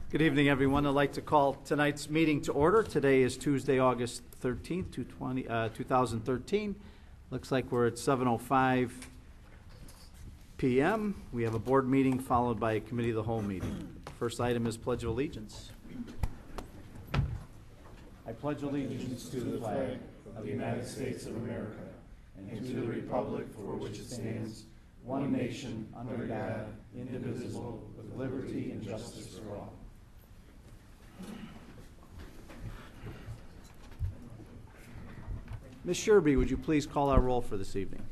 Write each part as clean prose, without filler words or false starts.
Good evening, everyone. I'd like to call tonight's meeting to order. Today is Tuesday, August 13th, 2013. Looks like we're at 7:05 p.m. We have a board meeting followed by a committee of the whole meeting. First item is Pledge of Allegiance. I pledge allegiance to the flag of the United States of America and to the republic for which it stands, one nation, under God, indivisible, with liberty and justice for all. Ms. Sherby, would you please call our roll for this evening?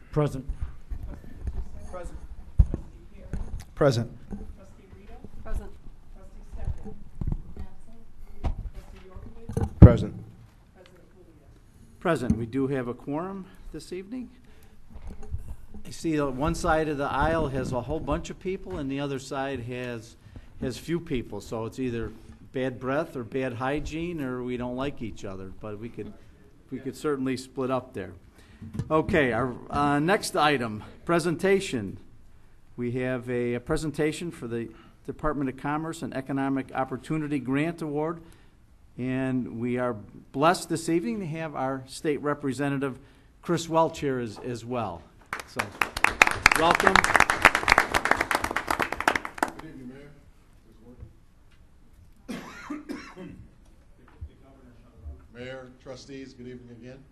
Present. Present. Present. Trustee Rito? Present. Trustee Stefan? Absent. Trustee Yorkovich? Present. President Julio? Present. We do have a quorum this evening. You see, one side of the aisle has a whole bunch of people, and the other side has few people. So it's either bad breath or bad hygiene, or we don't like each other. But we could certainly split up there. Okay. Our next item, presentation. We have a presentation for the Department of Commerce and Economic Opportunity Grant Award, and we are blessed this evening to have our state representative, Chris Welch, here as well. So, welcome. Good evening, Mayor. Is it working? Mayor, trustees, good evening again.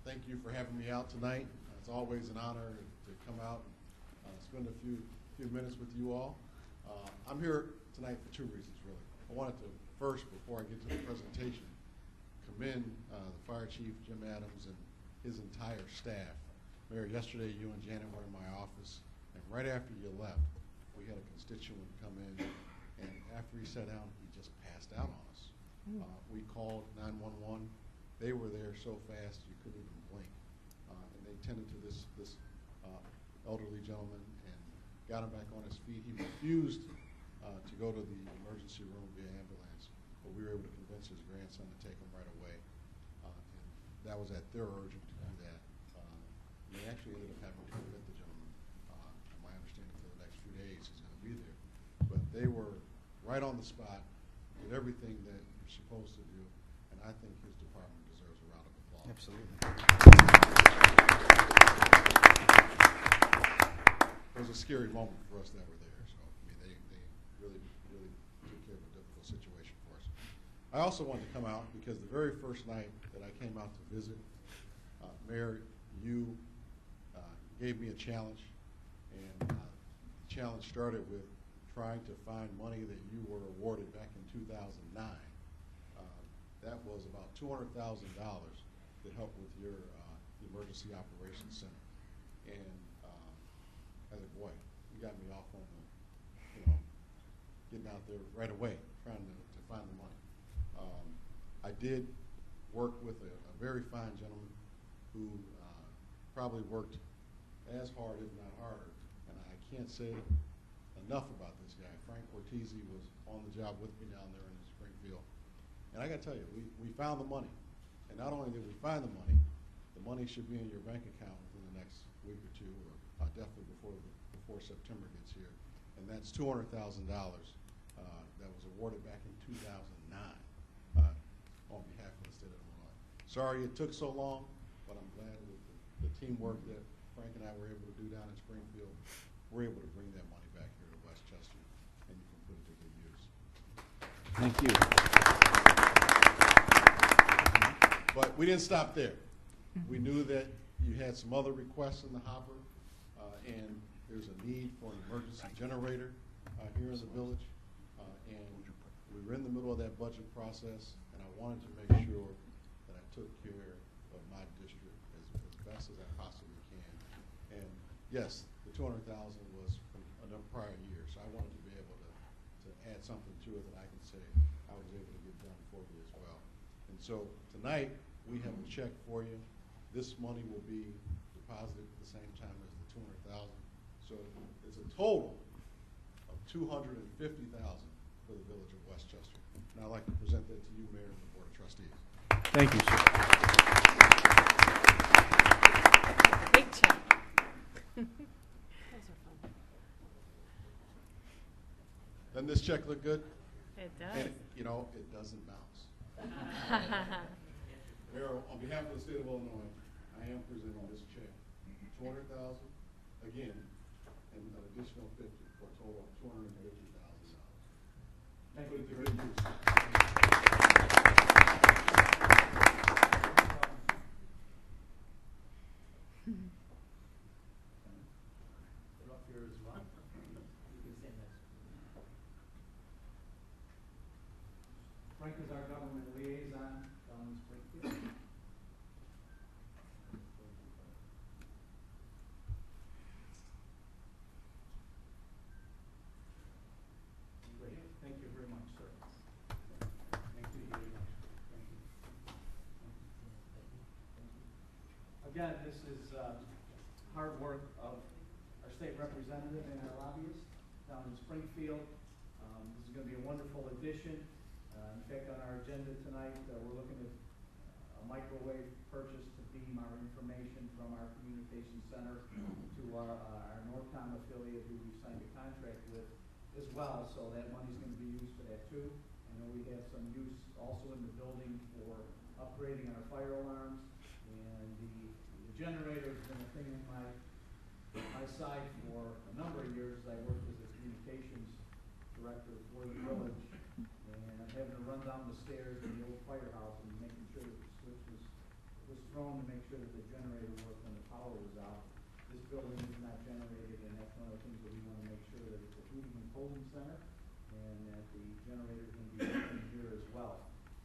Thank you for having me out tonight. It's always an honor to come out and spend a few minutes with you all. I'm here tonight for two reasons, really. I wanted to first, before I get to the presentation, commend the Fire Chief, Jim Adams, and his entire staff. Mayor, yesterday you and Janet were in my office, and right after you left, we had a constituent come in, and after he sat down, he just passed out on us. We called 911. They were there so fast you couldn't even blink, and they tended to this elderly gentleman and got him back on his feet. He refused to go to the emergency room via ambulance, but we were able to convince his grandson to take him right away, and that was at their urging to do that. They actually ended up having to admit the gentleman. My understanding for the next few days he's going to be there. But they were right on the spot, did everything that you're supposed to do, and I think his department deserves a round of applause. Absolutely. It was a scary moment for us that were there. So I mean, they really took care of a difficult situation for us. I also wanted to come out because the very first night that I came out to visit, Mayor, you gave me a challenge, and the challenge started with trying to find money that you were awarded back in 2009. That was about $200,000 to help with your emergency operations center. And I said, boy, you got me off on the, getting out there right away, trying to find the money. I did work with a very fine gentleman who probably worked as hard, if not harder, and I can't say enough about this guy. Frank Cortese was on the job with me down there in Springfield, and I got to tell you, we found the money, and not only did we find the money should be in your bank account within the next week or two, or definitely before September gets here, and that's $200,000 that was awarded back in 2009 on behalf of the state of Illinois. Sorry it took so long, but I'm glad with the teamwork that Frank and I were able to do down in Springfield, we're able to bring that money back here to Westchester, and you can put it to good use. Thank you. But we didn't stop there. We knew that you had some other requests in the hopper, and there's a need for an emergency generator here in the village, and we were in the middle of that budget process, and I wanted to make sure that I took care of my district as best as I possibly can. And yes, the $200,000 was from a prior year, so I wanted to be able to add something to it that I can say I was able to get done for you as well. And so tonight we have a check for you. This money will be deposited at the same time as the $200,000. So it's a total of $250,000 for the village of Westchester. And I'd like to present that to you, Mayor, and the Board of Trustees. Thank you, sir. Big check. Those are fun. Doesn't this check look good? It And, does. you know, it doesn't bounce. Mayor, on behalf of the state of Illinois, I am presenting this check, $200,000, again, and an additional 50, for a total of $250,000. Thank Put you it to very good much. use. They're up here as well. You can stand next. Frank is our government liaison down in Springfield. Great. Thank you very much, sir. Thank you very much. Thank you. Again, this is hard work of our state representative and our lobbyists down in Springfield. This is going to be a wonderful addition. In fact, on our agenda tonight, we're looking at a microwave purchase to beam our information from our communication center to our Norcom affiliate who we've signed a contract with as well. So that money's going to be used for that too. I know we have some use also in the building for upgrading our fire alarms, and the generator's been a thing in my side for a number of years. I worked as a communications director for the village, and I'm having to run down the stairs in the old firehouse and making sure that the switch was thrown to make sure that the generator worked when the power was out. This building is not generated, and that's one of the things that we want to make sure that it's a heating and cooling center, and that the generator is going to be working here as well.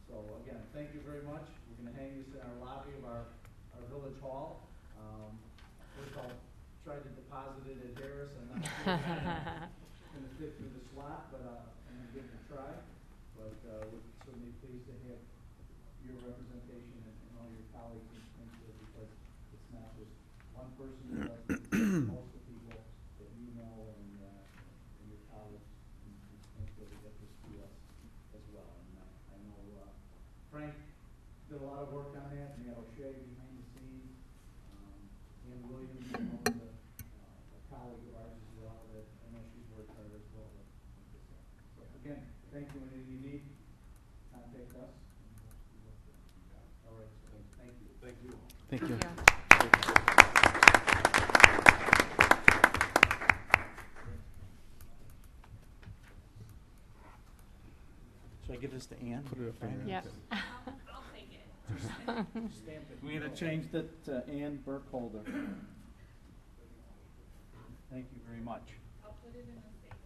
So again, thank you very much. We're going to hang this in our lobby of our village hall. First I'll try to deposit it at Harris. I'm not sure if it's going to fit through the slot, but I'm going to give it a try. But we're certainly pleased to have your representation and all your colleagues in Springfield, because it's not just one person who does it, it's most of the people that you know and your colleagues in Springfield that get this to us as well. And I know Frank did a lot of work on that, and Matt O'Shea behind the scenes. Ann Williams, a colleague of ours as well, that I know she's worked hard as well. So again, thank you. Anything you need, contact us. All right, so thank you. Thank you. Thank you. Should I give this to Ann? Put it up there. Yep. We're going to change that to Ann Burkholder. Thank you very much. I'll put it in the safe.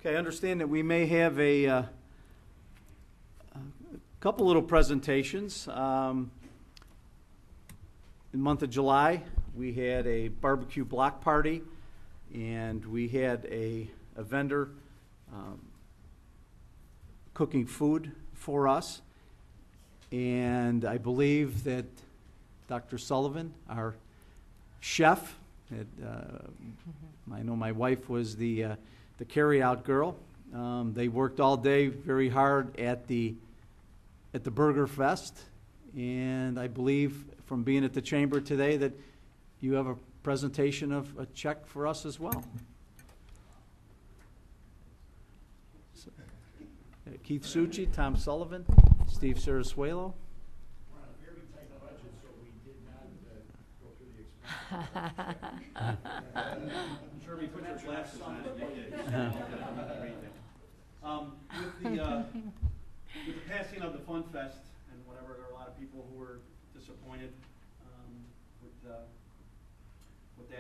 Okay, I understand that we may have a couple little presentations. In the month of July, we had a barbecue block party, and we had a vendor cooking food for us. And I believe that Dr. Sullivan, our chef, I know my wife was the carry-out girl. They worked all day very hard at the Burger Fest, and I believe from being at the chamber today that you have a presentation of a check for us as well. So, Keith Succi, Tom Sullivan, Steve Sarasuelo. We're on a very tight budget, so we did not go through the expense. I'm sure we put your glasses on and you did. With the passing of the Fun Fest and whatever, there were a lot of people who were disappointed with that.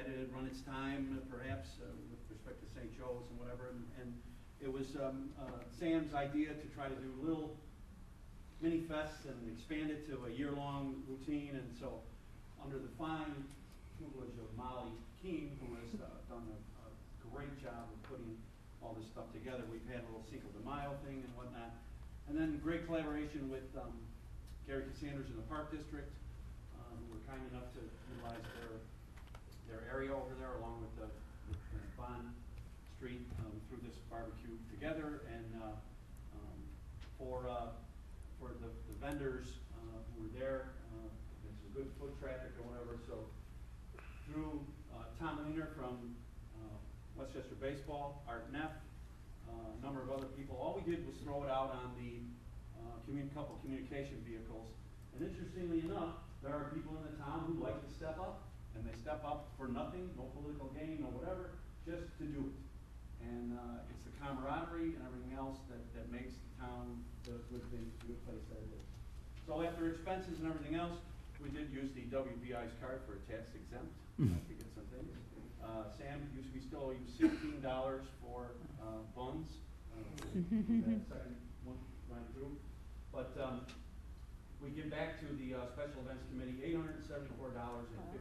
It had run its time, perhaps, with respect to St. Joe's and whatever. And it was Sam's idea to try to do little mini fests and expand it to a year-long routine. And so, under the fine tutelage of Molly Keene, who has done a great job of putting all this stuff together, we've had a little Cinco de Mayo thing and whatnot. And then great collaboration with Gary Cassanders in the Park District, who were kind enough to utilize their area over there, along with the Bond Street, through this barbecue together. And for the vendors who were there, and some good foot traffic or whatever. So through Tom Lehner from Westchester Baseball, Art Neff a number of other people. All we did was throw it out on the couple communication vehicles. And interestingly enough, there are people in the town who like to step up. And they step up for nothing, no political gain, no whatever, just to do it. And it's the camaraderie and everything else that makes the town the good place that it is. So after expenses and everything else, we did use the WBI's card for a tax exempt to get some things. Sam, we still use $16 for buns. That second one ran through. But we give back to the Special Events Committee $874.53.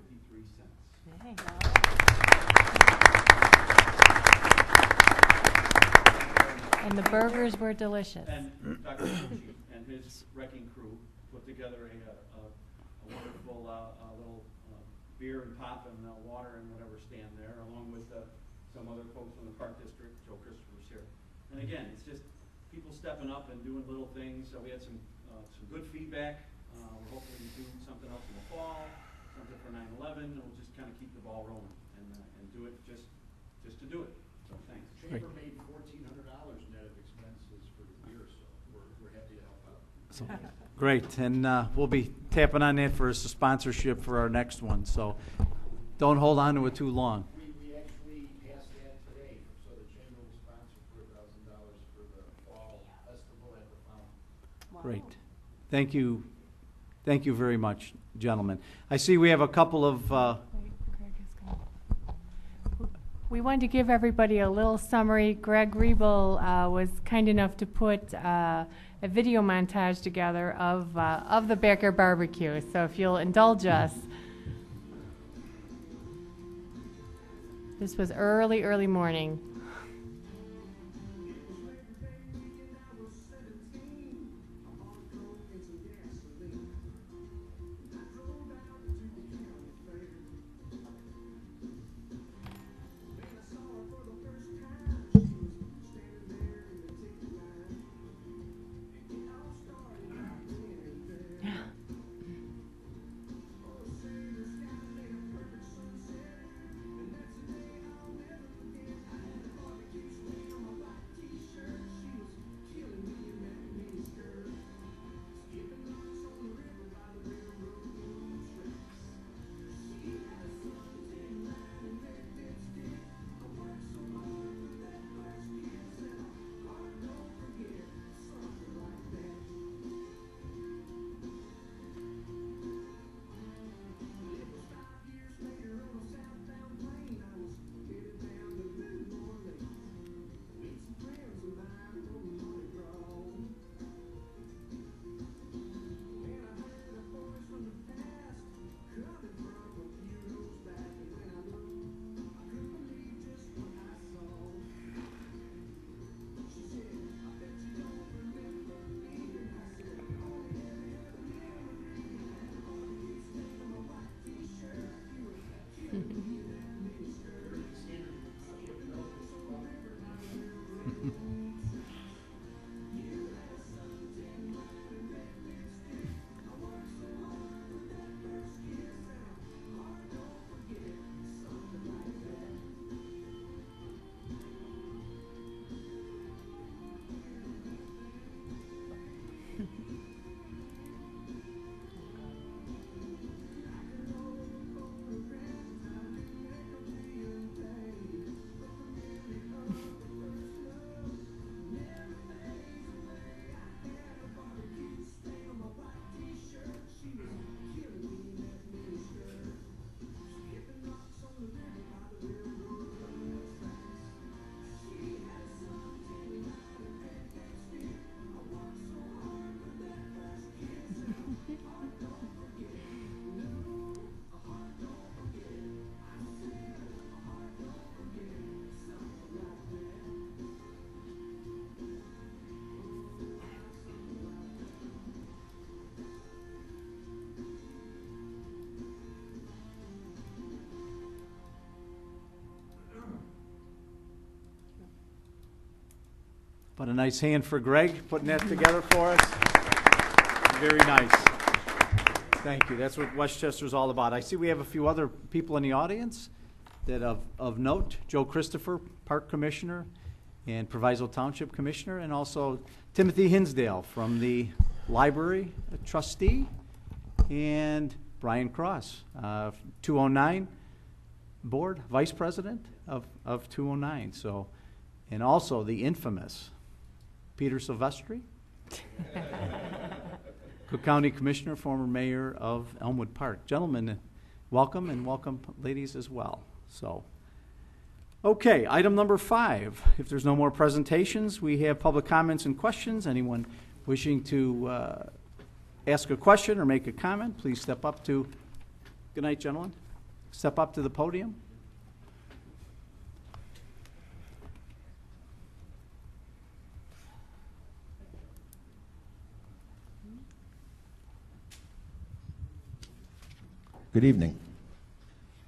And the burgers were delicious. And Dr. Tucci and his wrecking crew put together a wonderful little beer and pop and water and whatever stand there, along with some other folks from the Park District. Joe Christopher's here. And again, it's just people stepping up and doing little things. So we had some good feedback. We're hoping to do something else in the fall, something for 9/11, and we'll just kind of keep the ball rolling and do it just to do it. So thanks. Chamber made $1,400 net of expenses for the beer, so we're happy to help out. So, great, and we'll be tapping on that for a sponsorship for our next one, so don't hold on to it too long. We actually passed that today, so the chamber will sponsor $4,000 for the fall festival at the fountain. Great. Thank you. Thank you very much, gentlemen. I see we have a couple of We wanted to give everybody a little summary. Greg Riebel was kind enough to put a video montage together of the Becker barbecue. So if you'll indulge us. This was early morning. But a nice hand for Greg, putting that together for us. Very nice. Thank you. That's what Westchester's all about. I see we have a few other people in the audience that of note. Joe Christopher, Park Commissioner, and Proviso Township Commissioner, and also Timothy Hinsdale from the Library Trustee, and Brian Cross, 209 Board, Vice President of 209. So, and also the infamous Peter Silvestri, Cook County Commissioner, former Mayor of Elmwood Park. Gentlemen, welcome, and welcome ladies as well. So, okay, item number 5. If there's no more presentations, we have public comments and questions. Anyone wishing to ask a question or make a comment, please step up to, good night, gentlemen. Step up to the podium. Good evening.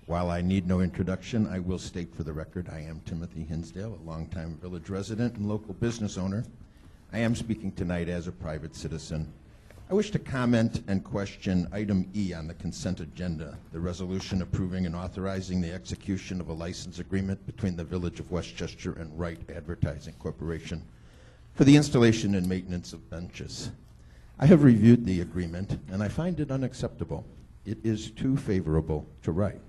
While I need no introduction, I will state for the record I am Timothy Hinsdale, a longtime village resident and local business owner. I am speaking tonight as a private citizen. I wish to comment and question item E on the consent agenda, the resolution approving and authorizing the execution of a license agreement between the Village of Westchester and Wright Advertising Corporation for the installation and maintenance of benches. I have reviewed the agreement and I find it unacceptable. It is too favorable to Wright.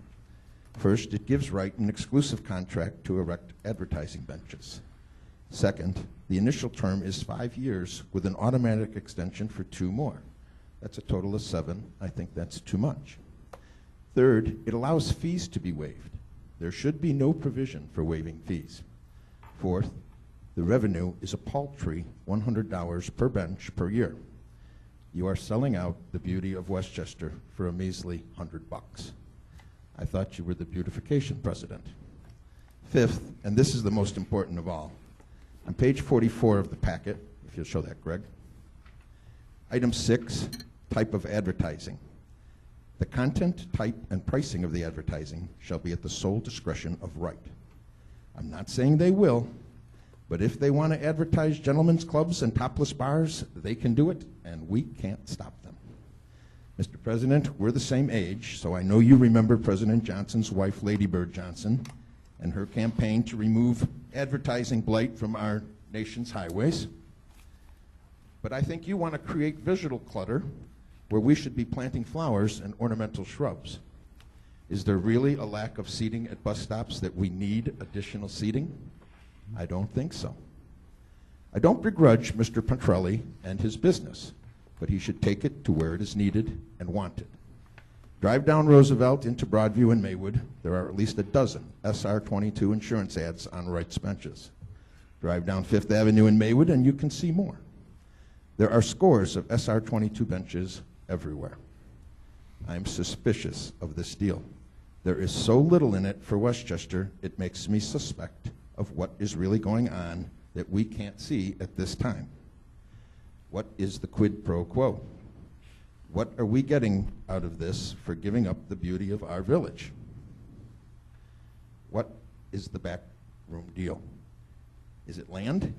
First, it gives Wright an exclusive contract to erect advertising benches. Second, the initial term is 5 years with an automatic extension for 2 more. That's a total of 7. I think that's too much. Third, it allows fees to be waived. There should be no provision for waiving fees. Fourth, the revenue is a paltry $100 per bench per year. You are selling out the beauty of Westchester for a measly $100. I thought you were the beautification president. Fifth, and this is the most important of all, on page 44 of the packet, if you'll show that, Greg, item 6, type of advertising. The content, type, and pricing of the advertising shall be at the sole discretion of Wright. I'm not saying they will, but if they want to advertise gentlemen's clubs and topless bars, they can do it, and we can't stop them. Mr. President, we're the same age, so I know you remember President Johnson's wife, Lady Bird Johnson, and her campaign to remove advertising blight from our nation's highways. But I think you want to create visual clutter where we should be planting flowers and ornamental shrubs. Is there really a lack of seating at bus stops that we need additional seating? I don't think so. I don't begrudge Mr. Petrelli and his business, but he should take it to where it is needed and wanted. Drive down Roosevelt into Broadview and Maywood. There are at least a dozen SR22 insurance ads on Wright's benches. Drive down Fifth Avenue in Maywood and you can see more. There are scores of SR22 benches everywhere. I am suspicious of this deal. There is so little in it for Westchester, it makes me suspect of what is really going on that we can't see at this time. What is the quid pro quo? What are we getting out of this for giving up the beauty of our village? What is the backroom deal? Is it land?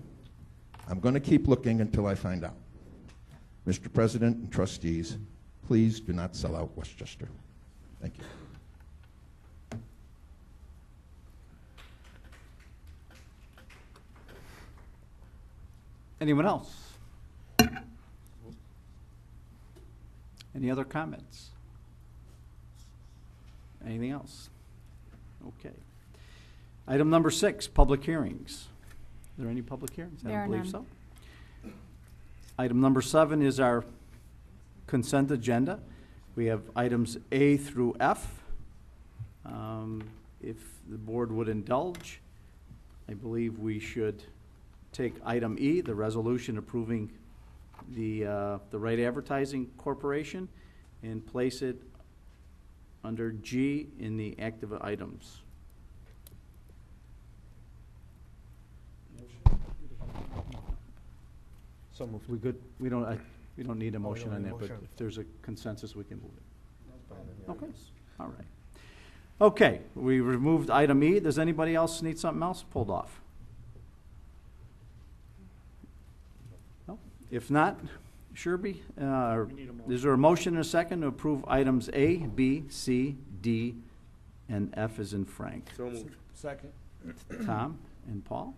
I'm going to keep looking until I find out. Mr. President and trustees, please do not sell out Westchester. Thank you. Anyone else? Any other comments? Anything else? Okay. Item number 6, public hearings. Are there any public hearings? There I are don't believe none. so. Item number 7 is our consent agenda. We have items A through F. If the board would indulge, I believe we should take item E, the resolution approving the Wright Advertising Corporation, and place it under G in the active items. So moved. We good? We don't need a motion don't on need a that, but motion. if there's a consensus, we can move it. Okay, all right. Okay, we removed item E. Does anybody else need something else pulled off? No? If not, Sherby, is there a motion and a second to approve items A, B, C, D, and F as in Frank? So moved. Second. Tom and Paul?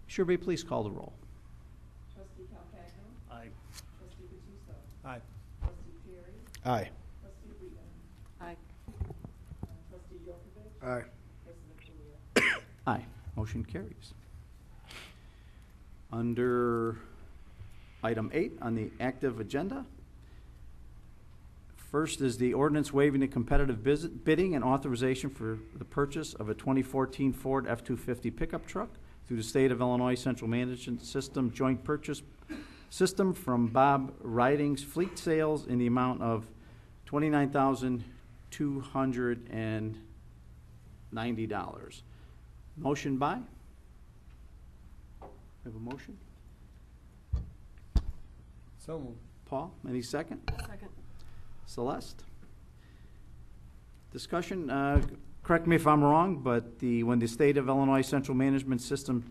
Shirley, please call the roll. Trustee Calcagno. Aye. Trustee Gattuso. Aye. Trustee Perry. Aye. Trustee Rita. Aye. Trustee Yorkovich. Aye. President Kulia. Aye. Motion carries. Under item 8 on the active agenda, first is the ordinance waiving the competitive bidding and authorization for the purchase of a 2014 Ford F-250 pickup truck through the State of Illinois Central Management System Joint Purchase System from Bob Riding's Fleet Sales in the amount of $29,290. Motion by? Have a motion? So moved. Paul, any second? Second. Celeste? Discussion, correct me if I'm wrong, but when the State of Illinois Central Management System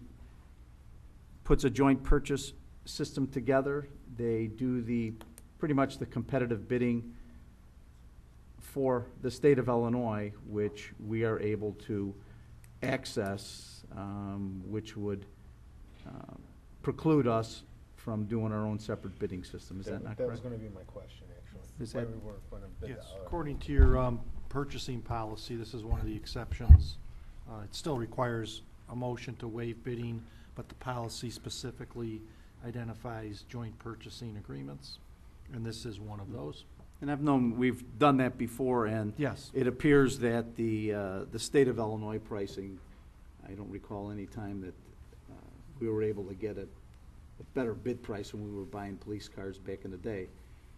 puts a joint purchase system together, they do pretty much the competitive bidding for the State of Illinois, which we are able to access, which would preclude us from doing our own separate bidding system. Is that not That was correct? going to be my question, actually. Is Why that- we weren't going to bid Yes, out. according to your purchasing policy, this is one of the exceptions. It still requires a motion to waive bidding, but the policy specifically identifies joint purchasing agreements, and this is one of those. And I've known, we've done that before, and Yes. it appears that the State of Illinois pricing, I don't recall any time that we were able to get a better bid price when we were buying police cars back in the day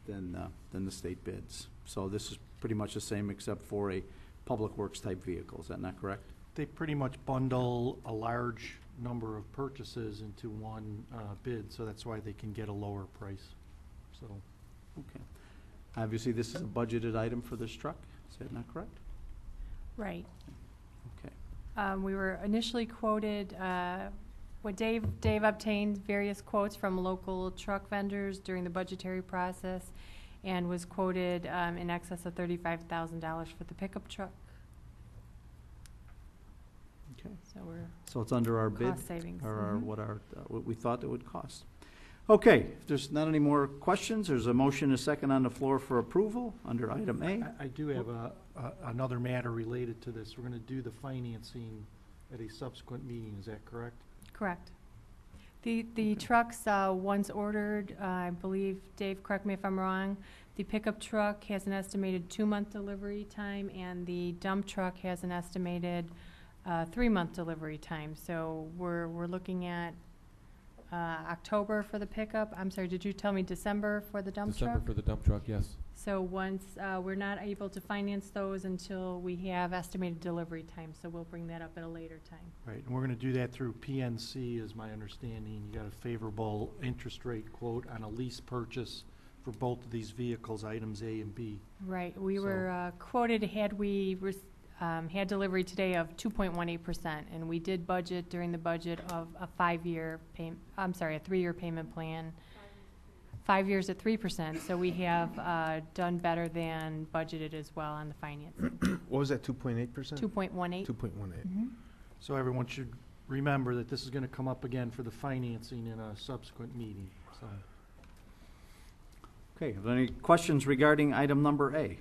than the state bids. So this is pretty much the same except for a public works type vehicle. Is that not correct? They pretty much bundle a large number of purchases into one bid, so that's why they can get a lower price. So, Okay. Obviously, this is a budgeted item for this truck. Is that not correct? Right. Okay. We were initially quoted, when Dave obtained various quotes from local truck vendors during the budgetary process and was quoted in excess of $35,000 for the pickup truck. Okay. So we're So it's under our bid? cost savings. Or Mhm. what we thought it would cost. Okay, if there's not any more questions, there's a motion, a second on the floor for approval under item A. I do have another matter related to this. We're going to do the financing at a subsequent meeting, is that correct? Correct. The trucks, once ordered, I believe, Dave, correct me if I'm wrong, the pickup truck has an estimated 2-month delivery time, and the dump truck has an estimated 3-month delivery time. So we're looking at October for the pickup. I'm sorry, did you tell me December for the dump truck? December for the dump truck, yes. So once, we're not able to finance those until we have estimated delivery time, so we'll bring that up at a later time. Right, and we're going to do that through PNC, is my understanding. You got a favorable interest rate quote on a lease purchase for both of these vehicles, items A and B. Right, we So- were quoted, had we had delivery today of 2.18%, and we did budget during the budget of a 3-year payment plan. 5 years at 3%, so we have done better than budgeted as well on the financing. What was that, 2.8%? 2.18. 2.18. Mhm. So everyone should remember that this is going to come up again for the financing in a subsequent meeting, so. Okay, are there any questions regarding item number A?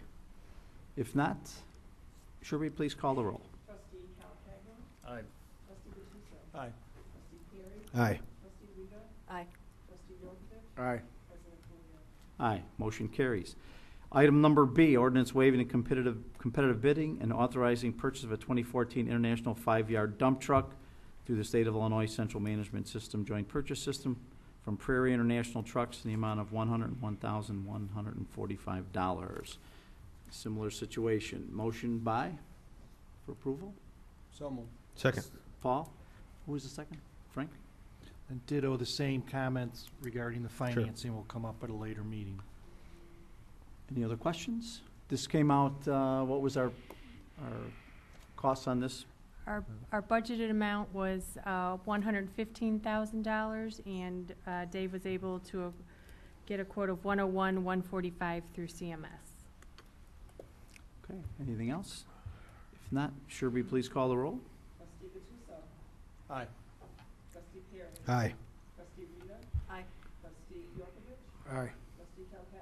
If not, Shirley, please call the roll. Trustee Calcagno. Aye. Trustee Gattuso. Aye. Trustee Perry. Aye. Trustee Rita. Aye. Trustee Yorkovich. Aye. President Kulia. Aye, motion carries. Item number B, ordinance waiving a competitive bidding and authorizing purchase of a 2014 International 5-yard dump truck through the State of Illinois Central Management System Joint Purchase System from Prairie International Trucks in the amount of $101,145. Similar situation. Motion by, for approval? So moved. Second. Paul? Who was the second? Frank? And ditto, the same comments regarding the financing will come up at a later meeting. Any other questions? This came out, what was our costs on this? Our budgeted amount was $115,000, and Dave was able to get a quote of $101,145 through CMS. Okay, anything else? If not, Shirley, please call the roll. Trustee Gattuso. Aye. Trustee Perry? Aye. Trustee Rita? Aye. Trustee Yorkovich? Aye. Trustee Calhoun?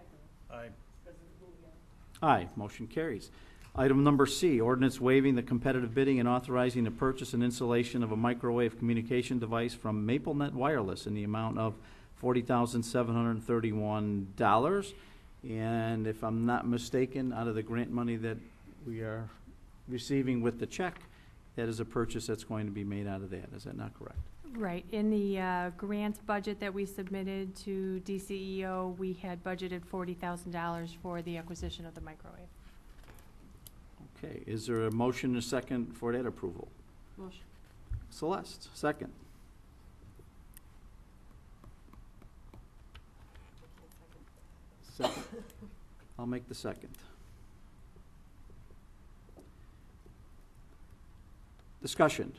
Aye. President Julian? Aye, motion carries. Item number C, ordinance waiving the competitive bidding and authorizing the purchase and installation of a microwave communication device from MapleNet Wireless in the amount of $40,731. And if I'm not mistaken, out of the grant money that we are receiving with the check, that is a purchase that's going to be made out of that. Is that not correct? Right. In the grant budget that we submitted to DCEO, we had budgeted $40,000 for the acquisition of the microwave. Okay, is there a motion and a second for that approval? Motion. Celeste, second. Second. I'll make the second. Discussion.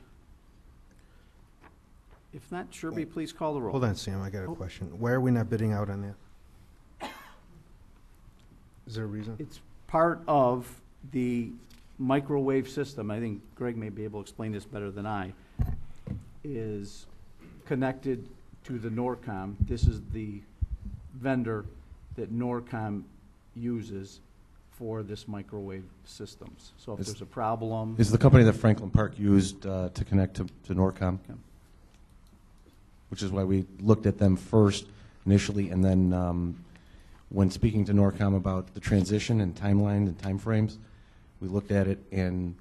If not, Sherby, please call the roll. Hold on, Sam, I got a Oh. question. Why are we not bidding out on that? Is there a reason? It's part of the microwave system, I think Greg may be able to explain this better than I, is connected to the Norcom. This is the vendor that Norcom uses for this microwave systems. So if Is- there's a problem. Is the company that Franklin Park used to connect to Norcom, Okay. which is why we looked at them first initially, and then when speaking to Norcom about the transition and timeline and timeframes, we looked at it and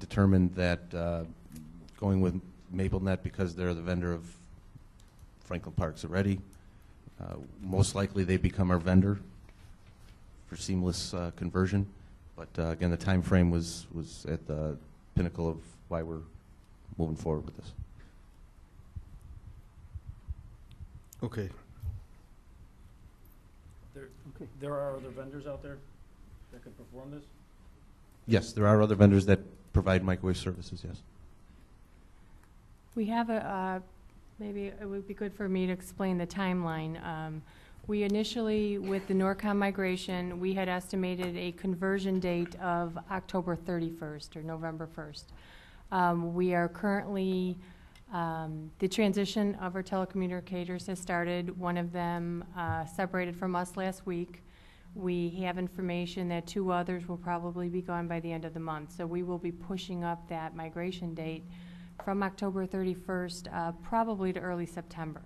determined that going with MapleNet, because they're the vendor of Franklin Parks already, most likely they become our vendor for seamless conversion. But again, the time frame was at the pinnacle of why we're moving forward with this. Okay. There are other vendors out there that could perform this? Yes, there are other vendors that provide microwave services, yes. We have maybe it would be good for me to explain the timeline. We initially, with the Norcom migration, we had estimated a conversion date of October 31st or November 1st. We are currently, the transition of our telecommunicators has started. One of them separated from us last week. We have information that 2 others will probably be gone by the end of the month. So we will be pushing up that migration date from October 31st, probably to early September.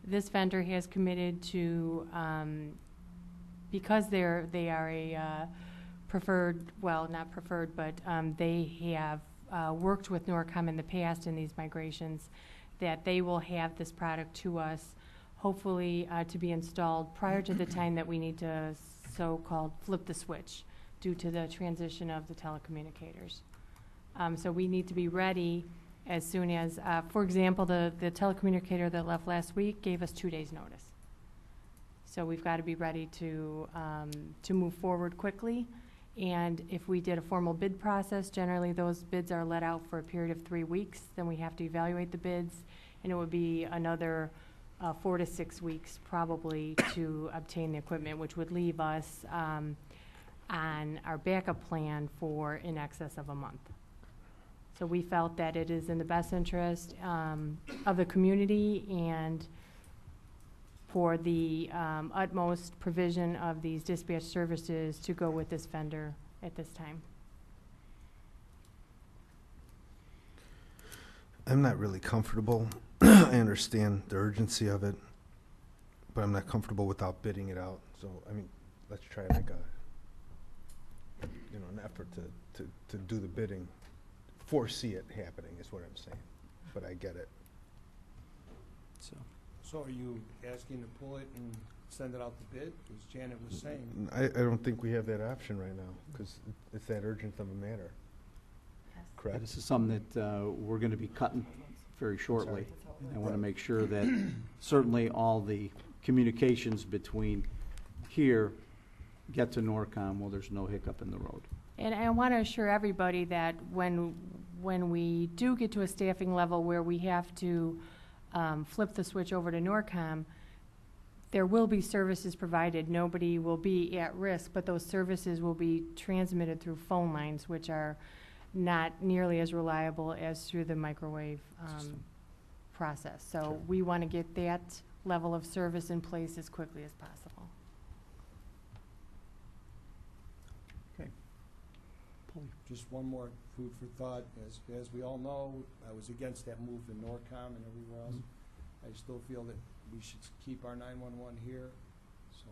This vendor has committed to, because they are a preferred, well, not preferred, but they have worked with Norcom in the past in these migrations, that they will have this product to us, hopefully to be installed prior to the time that we need to so-called flip the switch due to the transition of the telecommunicators. So we need to be ready as soon as, for example, the telecommunicator that left last week gave us 2 days' notice. So we've got to be ready to move forward quickly. And if we did a formal bid process, generally those bids are let out for a period of 3 weeks. Then we have to evaluate the bids, and it would be another 4 to 6 weeks probably to obtain the equipment, which would leave us on our backup plan for in excess of a month. So we felt that it is in the best interest of the community and for the utmost provision of these dispatch services to go with this vendor at this time. I'm not really comfortable. I understand the urgency of it, but I'm not comfortable without bidding it out. So, I mean, let's try like an effort to do the bidding. Foresee it happening is what I'm saying, but I get it. So are you asking to pull it and send it out to bid, as Janet was saying? I don't think we have that option right now, because it's that urgent of a matter. Correct? This is something that we're going to be cutting very shortly. I want to make sure that certainly all the communications between here get to Norcom while there's no hiccup in the road. And I want to assure everybody that when we do get to a staffing level where we have to flip the switch over to Norcom, there will be services provided. Nobody will be at risk, but those services will be transmitted through phone lines, which are not nearly as reliable as through the microwave process. So we want to get that level of service in place as quickly as possible. Okay. Just one more food for thought. As we all know, I was against that move in NORCOM and everywhere else. I still feel that we should keep our 911 here. So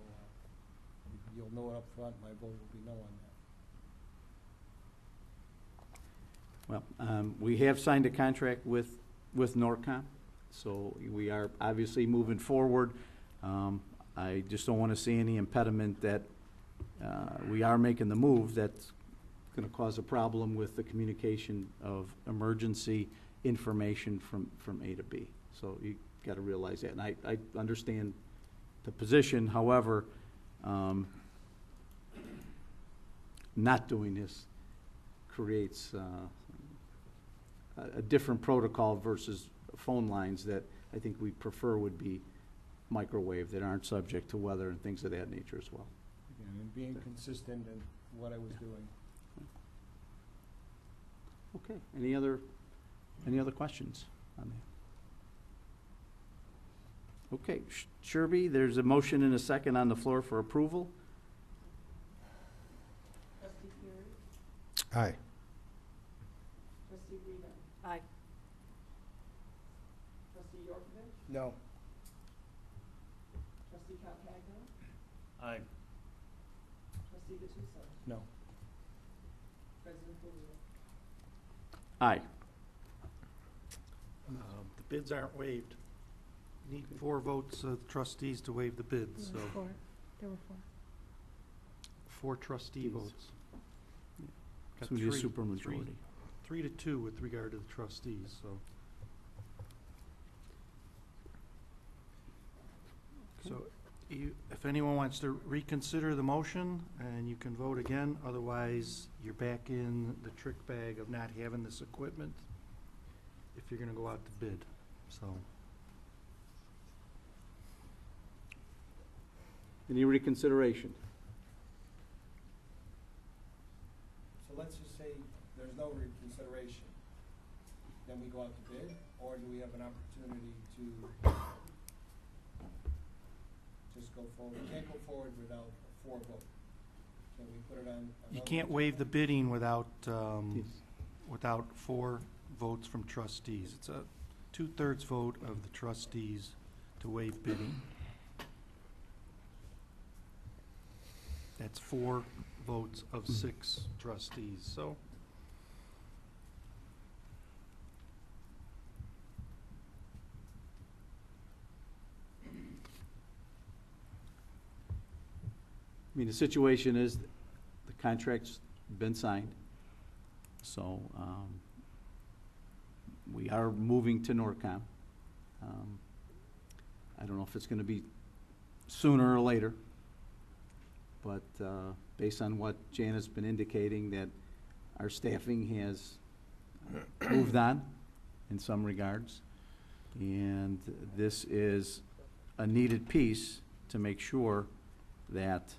you'll know it up front, my vote will be no on that. Well, we have signed a contract with NORCOM, so we are obviously moving forward. I just don't want to see any impediment that we are making the move that's going to cause a problem with the communication of emergency information from A to B. So you got to realize that. And I understand the position. However, not doing this creates a different protocol versus phone lines that I think we prefer would be microwave, that aren't subject to weather and things of that nature as well. Again, and being consistent in what I was doing. Okay, any other questions on that? Okay, Sherby, there's a motion and a second on the floor for approval. Trustee Fury, Aye. trustee Rita, Aye. trustee Yorkovich, No. trustee Calcagno, Aye. trustee Gattuso, No. president Boolia. Aye. The bids aren't waived. Need 4 votes of trustees to waive the bids, so There were 4. 4 trustee Yes. votes. Got So we need a three- supermajority. 3 to 2 with regard to the trustees, so. So if anyone wants to reconsider the motion, and you can vote again, otherwise you're back in the trick bag of not having this equipment if you're gonna go out to bid, so. Any reconsideration? So let's just say there's no reconsideration. Then we go out to bid, or do we have an opportunity to just go forward? We can't go forward without a 4 vote. Can we put it on? You another can't waive the agenda? bidding without, Yes. without 4 votes from trustees. It's a 2/3 vote of the trustees to waive bidding. That's 4 votes of 6 trustees, so. I mean, the situation is, the contract's been signed, so we are moving to NORCOM. I don't know if it's gonna be sooner or later, but based on what Janet's been indicating, that our staffing has moved on in some regards, and this is a needed piece to make sure that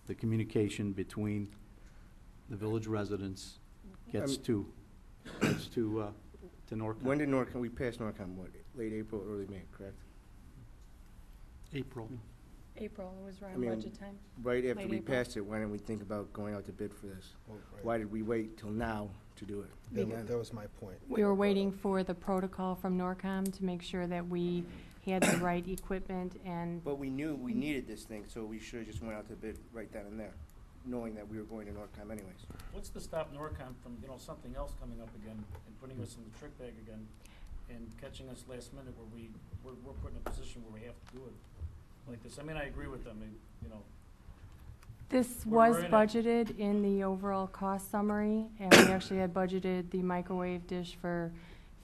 the communication between the village residents gets to NORCOM. When did NORCOM, we passed NORCOM, what, late April, early May, correct? April. April, it was I around mean, budget time. Right after Late we April. passed it, why didn't we think about going out to bid for this? Oh, right. Why did we wait till now to do it? That was my point. We were waiting for the protocol from NORCOM to make sure that we had the right equipment and But we knew we needed this thing, so we should've just went out to bid right then and there, knowing that we were going to NORCOM anyways. What's to stop NORCOM from, something else coming up again and putting us in the trick bag again and catching us last minute where we're put in a position where we have to do it like this? I mean, I agree with them, this Where was we're in it. budgeted in the overall cost summary, and we actually had budgeted the microwave dish for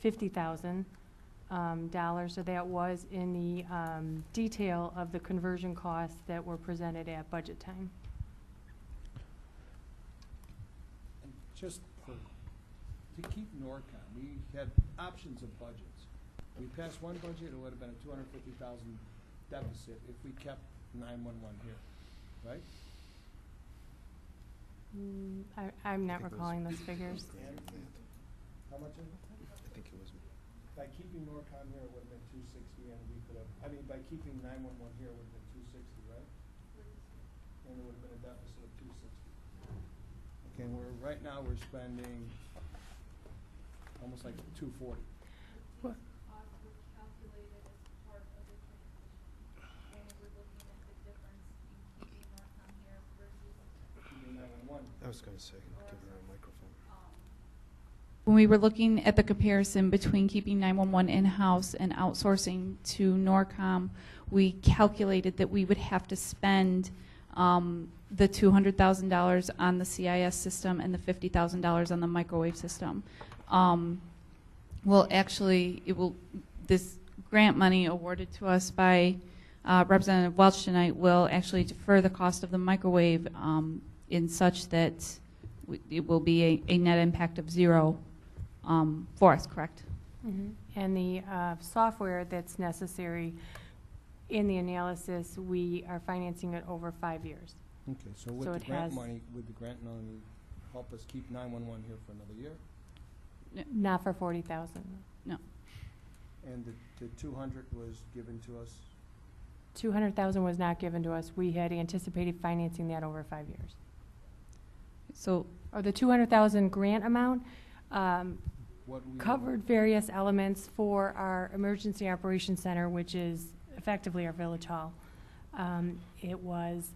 $50,000. So that was in the detail of the conversion costs that were presented at budget time. And just to keep NORCOM, we had options of budgets. We passed one budget, it would have been a $250,000 deficit if we kept 911 here, right? I'm not I think it was- recalling those figures. How much is it? I think it was. By keeping Norcom here, it would have been 260, and we could have, I mean, by keeping 911 here, it would have been 260, right? And it would have been a deficit of 260. Okay, and right now, we're spending almost like 240. What? Were calculated as part of the transition, when we were looking at the difference in keeping Norcom here versus, Keeping 911. I was going to say, give her a microphone. when we were looking at the comparison between keeping 911 in-house and outsourcing to Norcom, we calculated that we would have to spend the $200,000 on the CIS system and the $50,000 on the microwave system. Well, actually, this grant money awarded to us by Representative Welch tonight will actually defer the cost of the microwave in such that it will be a net impact of zero for us, correct? And the software that's necessary in the analysis, we are financing it over 5 years. Okay, so So with the it grant has- money, would the grant money help us keep 911 here for another year? Not for 40,000. No. And the 200 was given to us? 200,000 was not given to us. We had anticipated financing that over 5 years. So Or the 200,000 grant amount What we covered various elements for our Emergency Operations Center, which is effectively our village hall. It was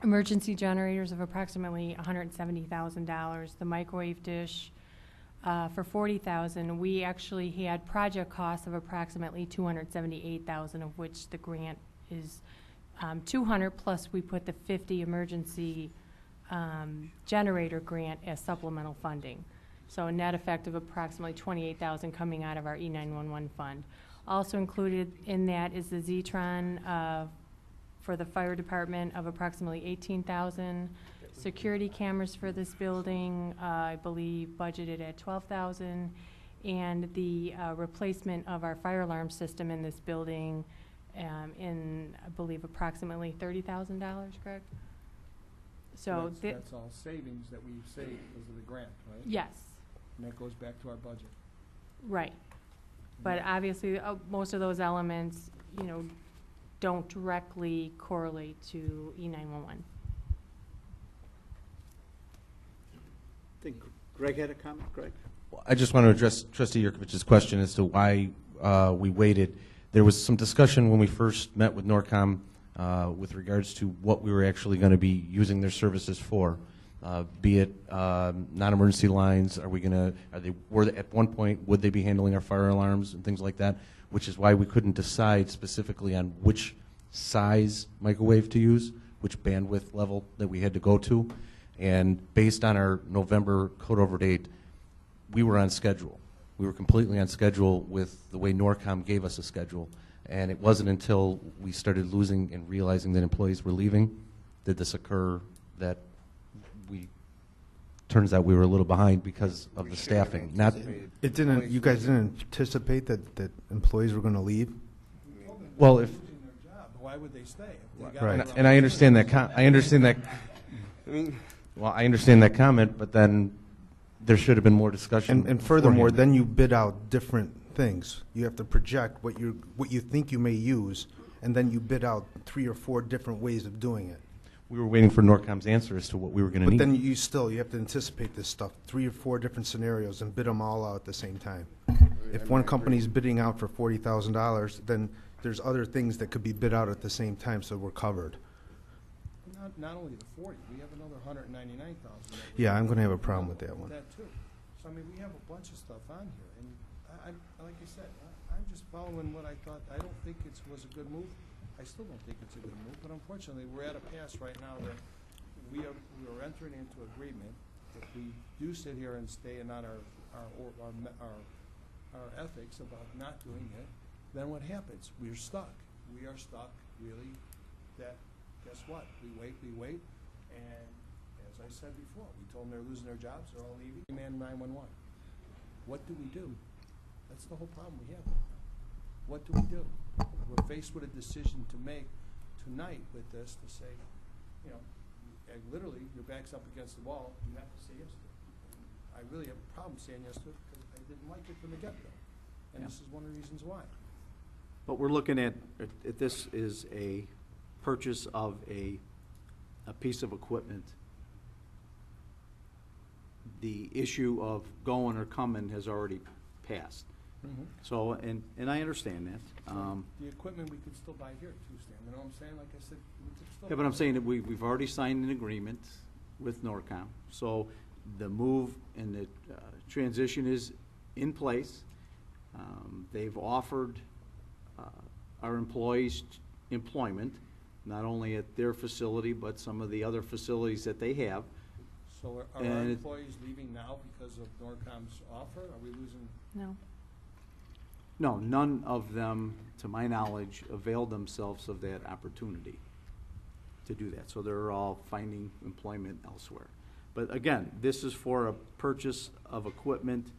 emergency generators of approximately $170,000, the microwave dish for $40,000. We actually had project costs of approximately $278,000, of which the grant is $200,000, plus we put the 50 emergency generator grant as supplemental funding. So a net effect of approximately $28,000 coming out of our E911 fund. Also included in that is the Zetron for the fire department of approximately $18,000. Security cameras for this building, I believe, budgeted at $12,000. And the replacement of our fire alarm system in this building in, I believe, approximately $30,000, Greg? So, that's all savings that we've saved because of the grant, right? yes, And that goes back to our budget. right. But obviously, most of those elements, don't directly correlate to E911. I think Greg had a comment, Greg? I just want to address Trustee Yurkovich's question as to why we waited. There was some discussion when we first met with Norcom with regards to what we were actually going to be using their services for, be it non-emergency lines. At one point, would they be handling our fire alarms and things like that? Which is why we couldn't decide specifically on which size microwave to use, which bandwidth level that we had to go to. And based on our November code over date, we were on schedule. We were completely on schedule with the way Norcom gave us a schedule. And it wasn't until we started losing and realizing that employees were leaving did this occur that turns out we were a little behind because of the staffing. It didn't, you guys didn't anticipate that employees were going to leave? Well, if, Losing their job, why would they stay? If they got Right. around- and I understand that, I understand that comment, but then there should have been more discussion. And furthermore, beforehand. then you bid out different things. You have to project what you think you may use, and then you bid out 3 or 4 different ways of doing it. We were waiting for Norcom's answer as to what we were going to But need. then you have to anticipate this stuff, 3 or 4 different scenarios, and bid them all out at the same time. If one company's bidding out for $40,000, then there's other things that could be bid out at the same time, so we're covered. Not only the 40, we have another 199,000. Yeah, I'm going to have a problem with that one. That too. So, I mean, we have a bunch of stuff on here, and like I said, I'm just following what I thought. I don't think it was a good move. I still don't think it's a good move, but unfortunately, we're at a pass right now that we are entering into agreement. If we do sit here and stay in on our ethics about not doing it, then what happens? We're stuck. We are stuck, really, that, guess what? We wait, and as I said before, we told them they're losing their jobs, they're all leaving. Man 911. What do we do? That's the whole problem we have. What do we do? We're faced with a decision to make tonight with this to say, literally, your back's up against the wall, you have to say yes to it. I really have a problem saying yes to it because I didn't like it from the get-go. And Yeah. this is one of the reasons why. But we're looking at this is a purchase of a piece of equipment. The issue of going or coming has already passed. So, and I understand that. The equipment we could still buy here too, Stan, you know what I'm saying? Like I said, we could still. Yeah, but I'm saying that we've already signed an agreement with Norcom. So the move and the transition is in place. They've offered our employees employment, not only at their facility, but some of the other facilities that they have. So are our And it- employees leaving now because of Norcom's offer? Are we losing? No. No, none of them, to my knowledge, availed themselves of that opportunity to do that. So they're all finding employment elsewhere. But again, this is for a purchase of equipment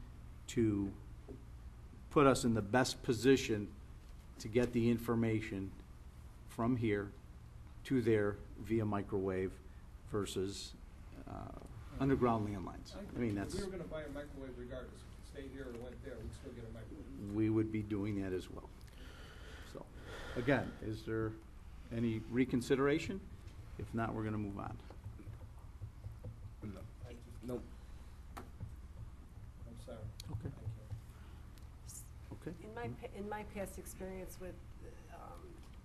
to put us in the best position to get the information from here to there via microwave versus underground landlines. I mean, If that's, we were gonna buy a microwave regardless, if it stayed here or went there, we'd still get a microwave. we would be doing that as well. So, again, is there any reconsideration? If not, we're gonna move on. Nope. I'm sorry. Okay. I can't. Okay. In my past experience with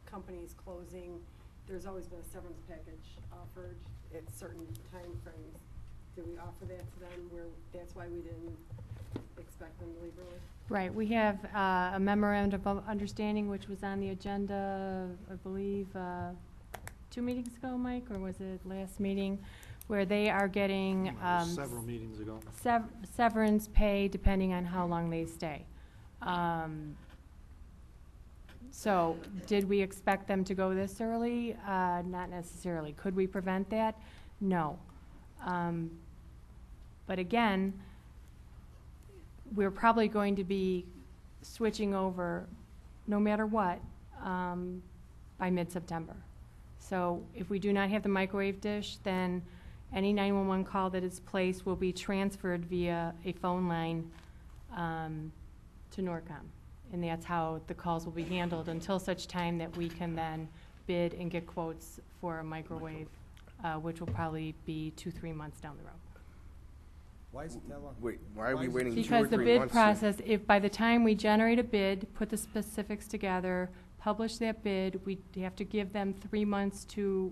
companies closing, there's always been a severance package offered at certain time frames. Did we offer that to them where that's why we didn't expect them to leave early? Right, we have a memorandum of understanding which was on the agenda, I believe, 2 meetings ago, Mike, or was it last meeting, where they are getting Several meetings ago. severance pay depending on how long they stay. So, did we expect them to go this early? Not necessarily. Could we prevent that? No. But again, we're probably going to be switching over, no matter what, by mid-September. So if we do not have the microwave dish, then any 911 call that is placed will be transferred via a phone line to Norcom. And that's how the calls will be handled until such time that we can then bid and get quotes for a microwave, which will probably be 2-3 months down the road. Why is it that long? Wait, why are we Why is it- waiting 2 or 3 Because months? the bid process, if by the time we generate a bid, put the specifics together, publish that bid, we have to give them 3 months to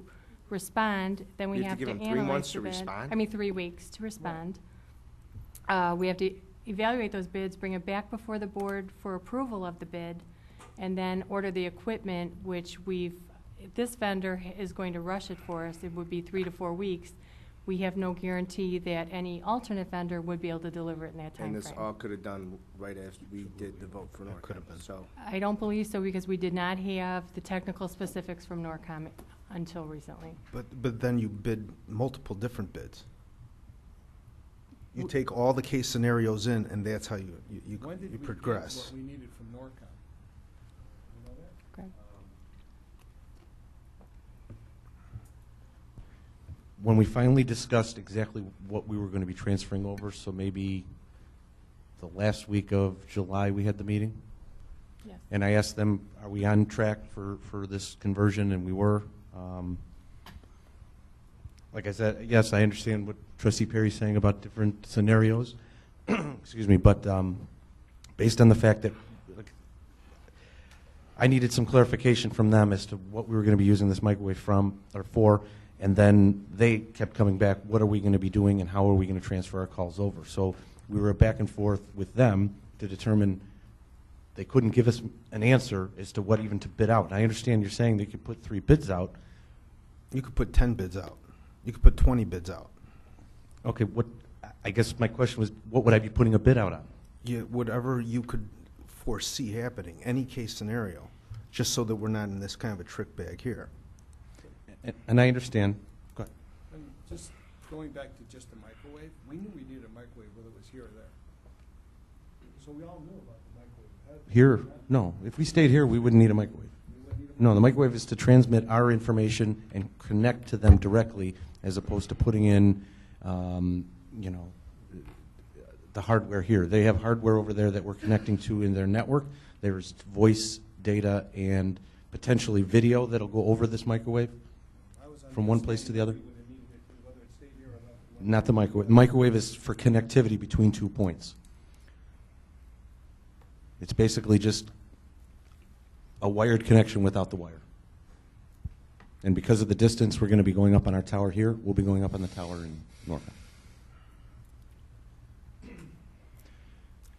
respond, then we You have have to to give them analyze 3 months the to bid. respond? I mean, 3 weeks to respond. We have to evaluate those bids, bring it back before the board for approval of the bid, and then order the equipment, which this vendor is going to rush it for us. It would be 3 to 4 weeks. We have no guarantee that any alternate vendor would be able to deliver it in that And this timeframe. all could have done right as we did the vote for It could have Norcom, been. so. I don't believe so, because we did not have the technical specifics from Norcom until recently. But then you bid multiple different bids. You take all the case scenarios in, and that's how you When did we get progress. what we needed from Norcom? You know that? Greg? When we finally discussed exactly what we were going to be transferring over, so maybe the last week of July, we had the meeting. Yes. And I asked them, are we on track for this conversion? And we were. Like I said, yes, I understand what Trustee Perry's saying about different scenarios. Excuse me, but based on the fact that I needed some clarification from them as to what we were going to be using this microwave for, and then they kept coming back, what are we going to be doing and how are we going to transfer our calls over? So we were back and forth with them to determine they couldn't give us an answer as to what even to bid out. And I understand you're saying they could put 3 bids out. You could put 10 bids out. You could put 20 bids out. Okay, I guess my question was, what would I be putting a bid out on? Whatever you could foresee happening, any case scenario, just so that we're not in this kind of a trick bag here. And I understand. Go ahead. And just going back to just the microwave, we knew we needed a microwave whether it was here or there. So we all knew about the microwave. Here, no. If we stayed here, we wouldn't need a microwave. We wouldn't need a No, the microwave is to transmit our information and connect to them directly, as opposed to putting in, you know, the hardware here. They have hardware over there that we're connecting to in their network. There's voice, data, and potentially video that'll go over this microwave from one place to the other. Not the microwave. The microwave is for connectivity between 2 points. It's basically just a wired connection without the wire. And because of the distance we're going to be going up on our tower here, we'll be going up on the tower in Norfolk.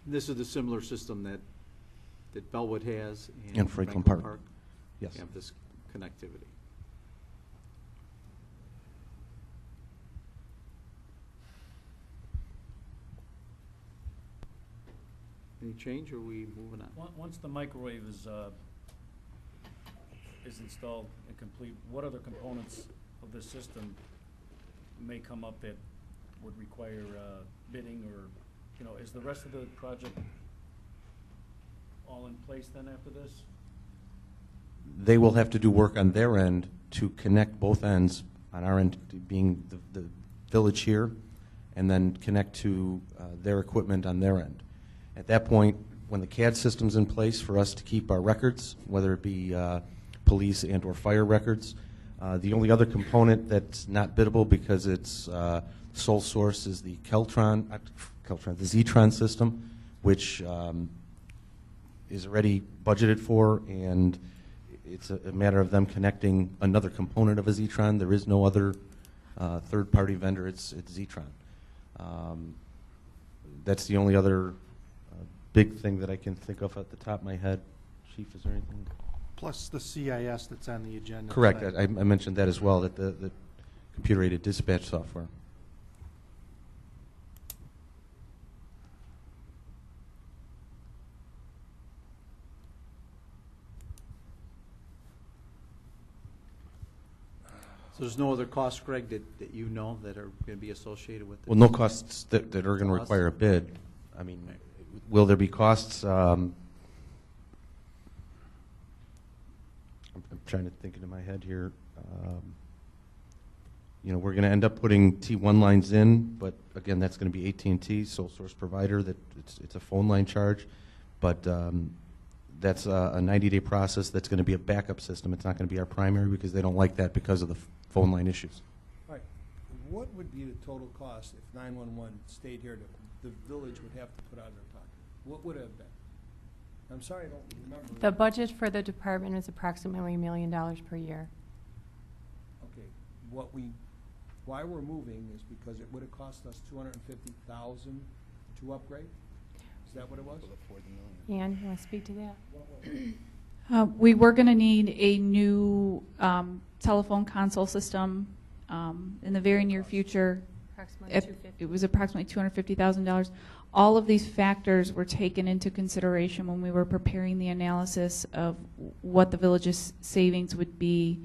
This is the similar system that Bellwood has And Franklin Park. Yes. Have this connectivity. Any change, or are we moving on? Once the microwave is installed and complete, what other components of the system may come up that would require bidding, or, you know, is the rest of the project all in place then after this? They will have to do work on their end to connect both ends, on our end being the village here, and then connect to their equipment on their end. At that point, when the CAD system's in place for us to keep our records, whether it be police and or fire records, the only other component that's not biddable because it's sole source is the the Zetron system, which is already budgeted for, and it's a matter of them connecting another component of a Zetron. There is no other third-party vendor. It's Zetron. That's the only other big thing that I can think of at the top of my head. Chief, is there anything? Plus the CIS that's on the agenda. Correct. tonight. I mentioned that as well, that the computer-aided dispatch software. So there's no other costs, Greg, that you know that are going to be associated with this? Well, no costs that are going to Costs? require a bid. I mean, will there be costs? I'm trying to think into my head here. You know, we're going to end up putting T1 lines in, but again, that's going to be AT&T, sole source provider. That it's a phone line charge, but that's a 90-day process. That's going to be a backup system. It's not going to be our primary because they don't like that because of the phone line issues. All right, what would be the total cost if 911 stayed here, the village would have to put out of their pocket? What would it have been? I'm sorry, I don't remember. The budget for the department is approximately $1 million per year. Okay, why we're moving is because it would have cost us $250,000 to upgrade? Is that what it was? Ann, you want to speak to that? We were going to need a new telephone console system in the very near future. Approximately It was approximately $250,000. All of these factors were taken into consideration when we were preparing the analysis of what the village's savings would be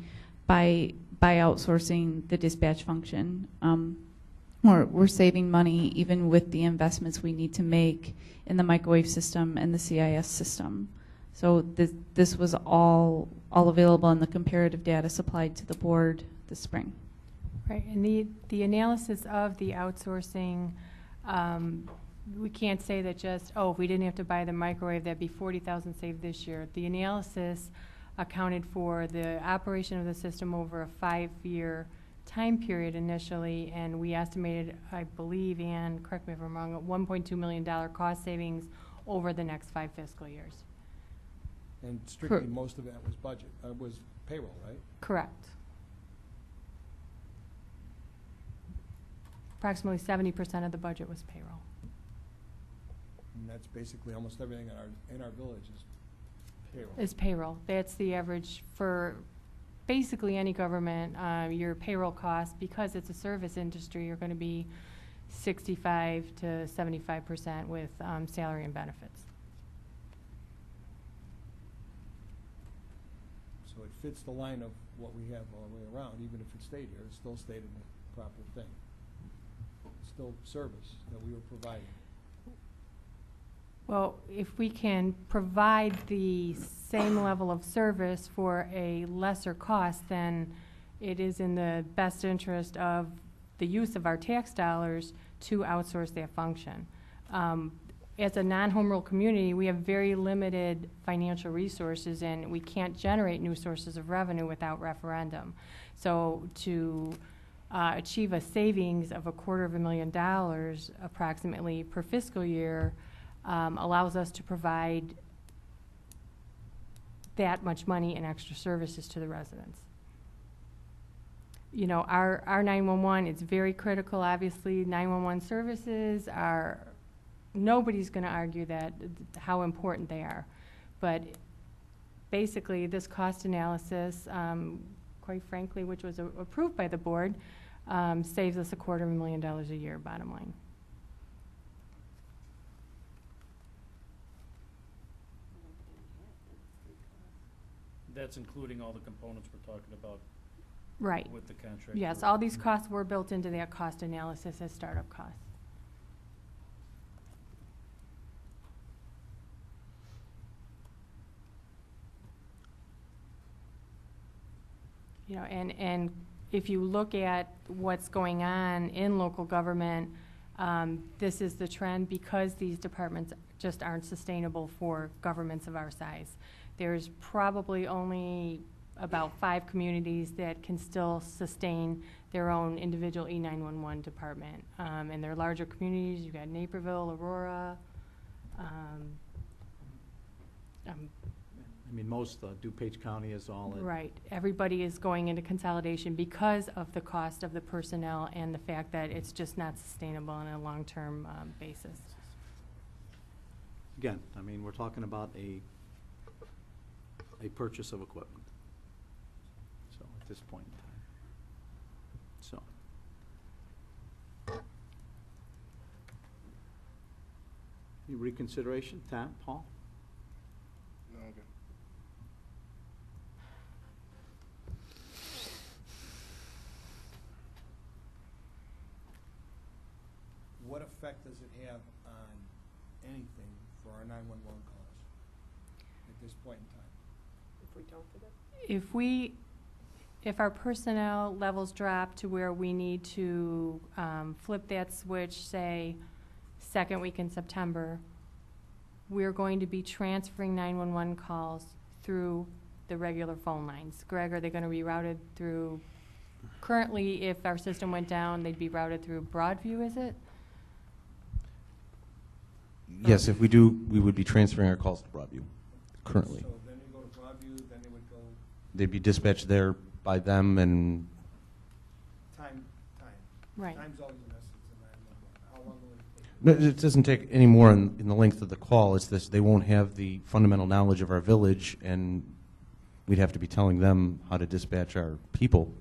by outsourcing the dispatch function. We're saving money even with the investments we need to make in the microwave system and the CIS system. So this was all available in the comparative data supplied to the board this spring. Right, and the analysis of the outsourcing, we can't say that just, oh, if we didn't have to buy the microwave, that'd be $40,000 saved this year. The analysis accounted for the operation of the system over a 5-year time period initially, and we estimated, I believe, and correct me if I'm wrong, a $1.2 million cost savings over the next 5 fiscal years. And strictly, most of that was budget, was payroll, right? Correct. Approximately 70% of the budget was payroll. And that's basically almost everything in our village is payroll. Is payroll. That's the average for basically any government. Your payroll costs, because it's a service industry, are going to be 65 to 75% with salary and benefits. So it fits the line of what we have all the way around. Even if it stayed here, it still stayed in the proper thing. It's still service that we were providing. Well, if we can provide the same level of service for a lesser cost, then it is in the best interest of the use of our tax dollars to outsource that function. As a non-home rule community, we have very limited financial resources, and we can't generate new sources of revenue without referendum. So to achieve a savings of $250,000 approximately per fiscal year allows us to provide that much money in extra services to the residents. You know, our 911, it's very critical, obviously. 911 services are, nobody's going to argue that, how important they are. But basically, this cost analysis, quite frankly, which was approved by the board, saves us $250,000 a year, bottom line. That's including all the components we're talking about Right. with the contract. Yes, all these costs were built into that cost analysis as startup costs. You know, and if you look at what's going on in local government, this is the trend because these departments just aren't sustainable for governments of our size. There's probably only about 5 communities that can still sustain their own individual E911 department. And they're larger communities. You've got Naperville, Aurora. I mean, most, DuPage County is all in. Right. Everybody is going into consolidation because of the cost of the personnel and the fact that it's just not sustainable on a long-term basis. Again, I mean, we're talking about a purchase of equipment. So at this point in time. So. Any reconsideration? Tom, Paul? No, okay. What effect does it have on anything for our 911 calls at this point in time? If we don't do that? If our personnel levels drop to where we need to flip that switch, say, second week in September, we're going to be transferring 911 calls through the regular phone lines. Greg, are they going to be routed through, currently, if our system went down, they'd be routed through Broadview, is it? Yes, if we do, we would be transferring our calls to Broadview currently. So then they go to Broadview, then they would go They'd be dispatched there by them, and time. Right. Time's always an essence in 911. How long will it take? no, it doesn't take any more in the length of the call. It's this, they won't have the fundamental knowledge of our village, and we'd have to be telling them how to dispatch our people.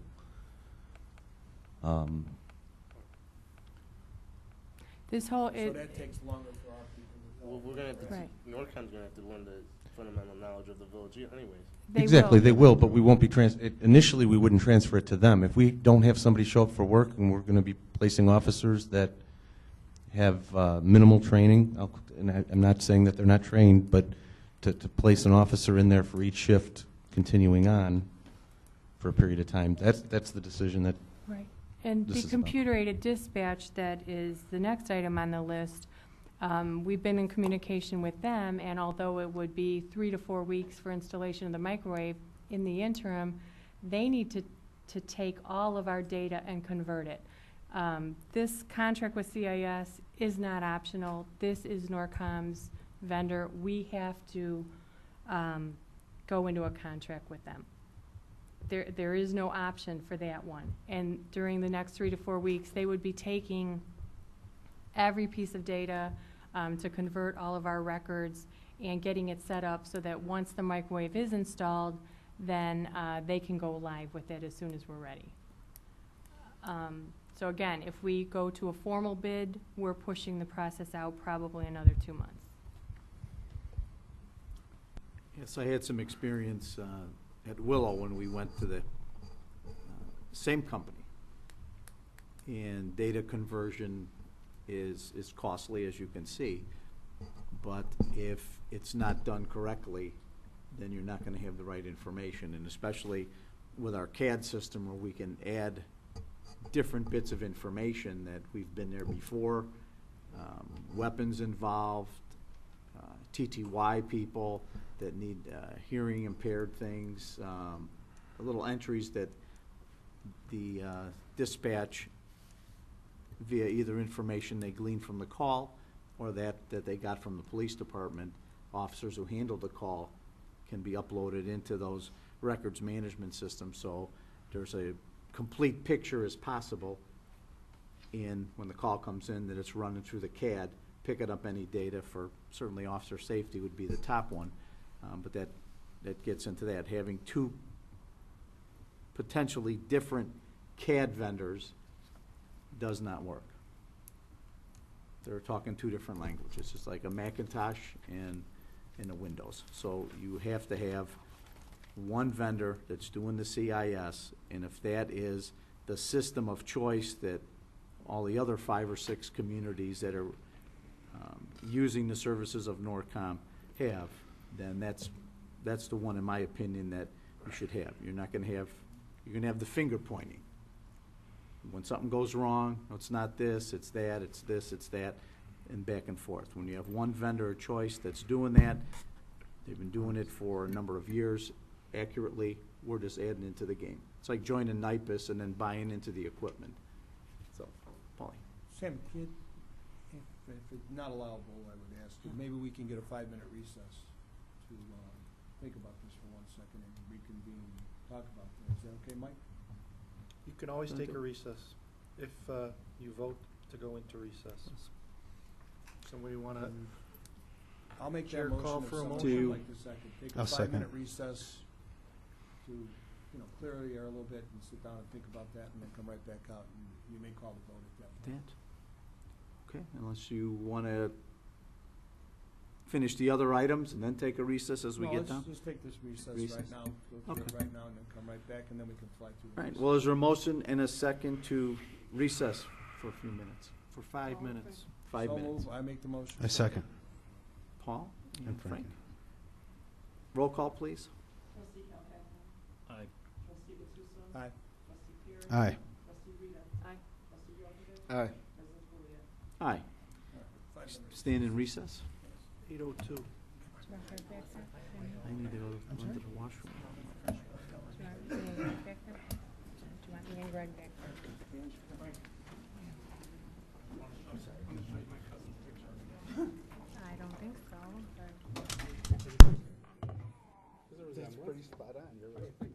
This whole, So that takes longer for our people. Well, we're gonna have to, Right. NORCOM's gonna have to learn the fundamental knowledge of the village anyways. Exactly, they will, but we won't be initially, we wouldn't transfer it to them. If we don't have somebody show up for work and we're going to be placing officers that have minimal training, and I'm not saying that they're not trained, but to place an officer in there for each shift continuing on for a period of time, that's the decision that, right. And This the is about- computer-aided dispatch that is the next item on the list, we've been in communication with them, and although it would be 3 to 4 weeks for installation of the microwave, in the interim, they need to take all of our data and convert it. This contract with CIS is not optional. This is NORCOM's vendor. We have to go into a contract with them. There is no option for that one. And during the next 3 to 4 weeks, they would be taking every piece of data to convert all of our records and getting it set up so that once the microwave is installed, then they can go live with it as soon as we're ready. So again, if we go to a formal bid, we're pushing the process out probably another 2 months. Yes, I had some experience at Willow when we went to the same company. And data conversion is costly, as you can see. but if it's not done correctly, then you're not gonna have the right information, and especially with our CAD system where we can add different bits of information that we've been there before, weapons involved, TTY people that need hearing impaired things, little entries that the dispatch, via either information they glean from the call or that they got from the police department, officers who handled the call, can be uploaded into those records management systems, so there's a complete picture as possible in, when the call comes in, that it's running through the CAD, picking up any data for, certainly officer safety would be the top one, but that gets into that. Having two potentially different CAD vendors does not work. They're talking two different languages. It's like a Macintosh and a Windows. So you have to have one vendor that's doing the CIS, and if that is the system of choice that all the other 5 or 6 communities that are using the services of Norcom have, then that's the one, in my opinion, that you should have. You're not going to have, you're going to have the finger pointing. When something goes wrong, oh, it's not this, it's that, it's this, it's that, and back and forth. When you have one vendor of choice that's doing that, they've been doing it for a number of years accurately, we're just adding into the game. It's like joining NIPUS and then buying into the equipment. So, Paulie. Sam, can you, if it's not allowable, I would ask you, maybe we can get a 5-minute recess to think about this for 1 second and reconvene and talk about this. Is that okay, Mike? You can always take a recess if you vote to go into recess. Somebody want to? I'll make Chair that motion call if for a someone motion? would like to second. Take a I'll second. 5-minute recess to, clear the air a little bit and sit down and think about that and then come right back out and you may call the vote at that point. Okay, unless you want to finish the other items and then take a recess as we get down? Let's just take this recess Recess. right now, go through it Okay. right now and then come right back and then we can fly through the All right, recess. well, is there a motion and a second to recess for a few minutes? For 5 minutes. 5 So minutes. move. I make the motion. I second. Paul and And Frank. Frank. Roll call, please. Aye. Aye. Aye. Aye. Aye. All right, 5 minutes. Stand in recess. 8:02. I need to go to the washroom. I don't think so, but. That's pretty spot on, you're right.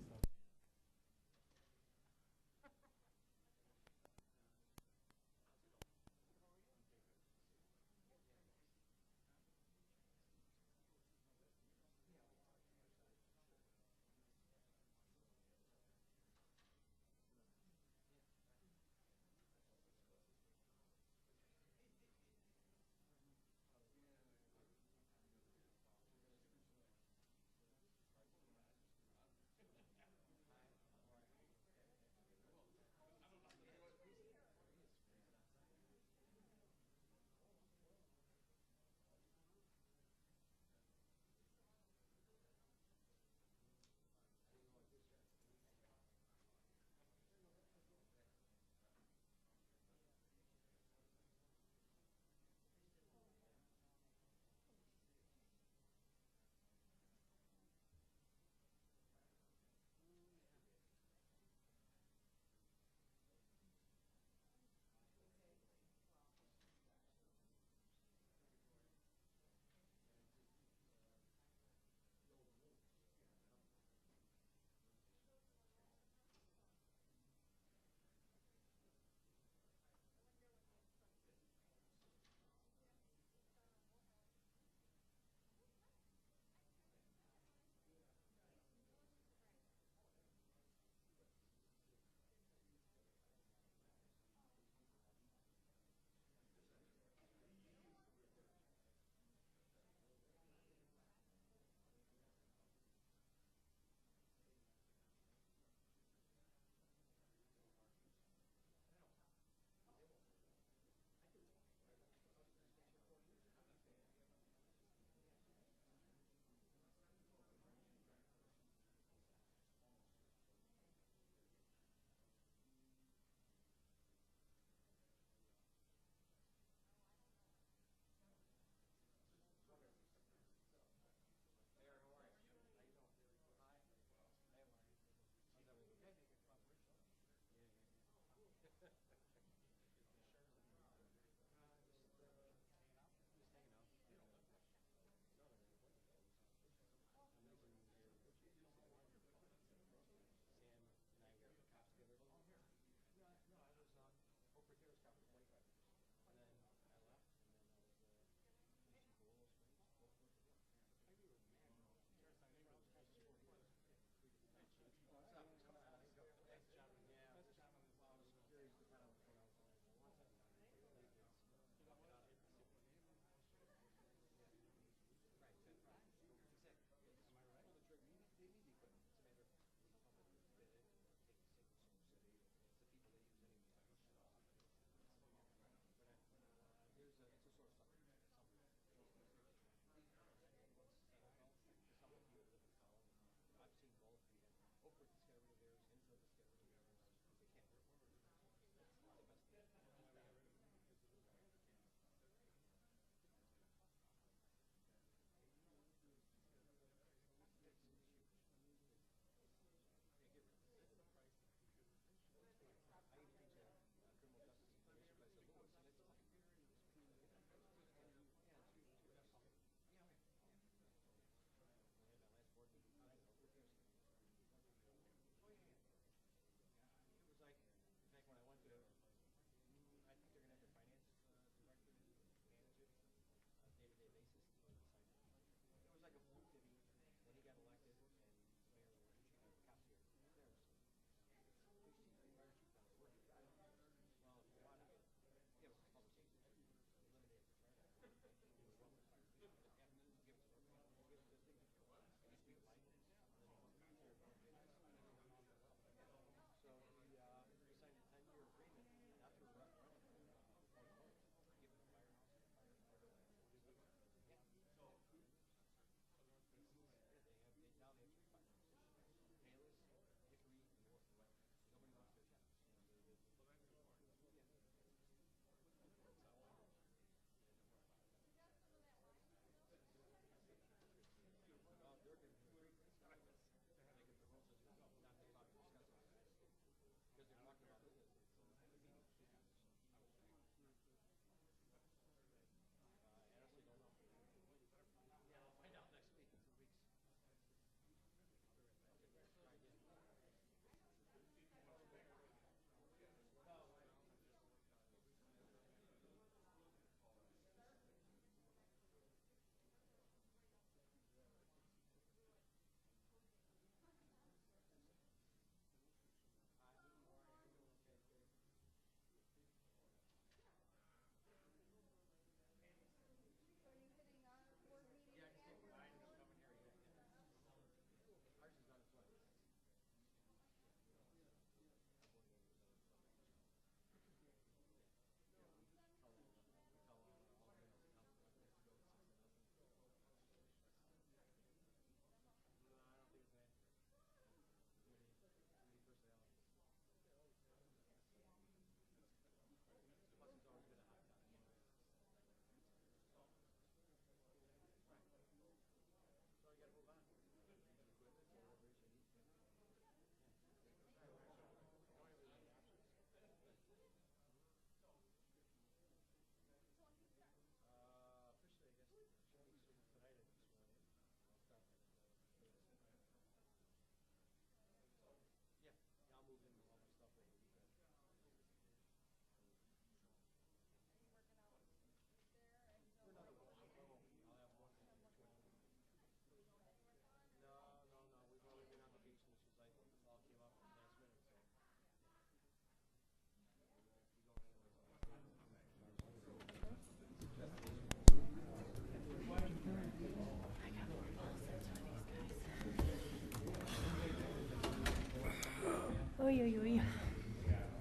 Oy, oy, oy.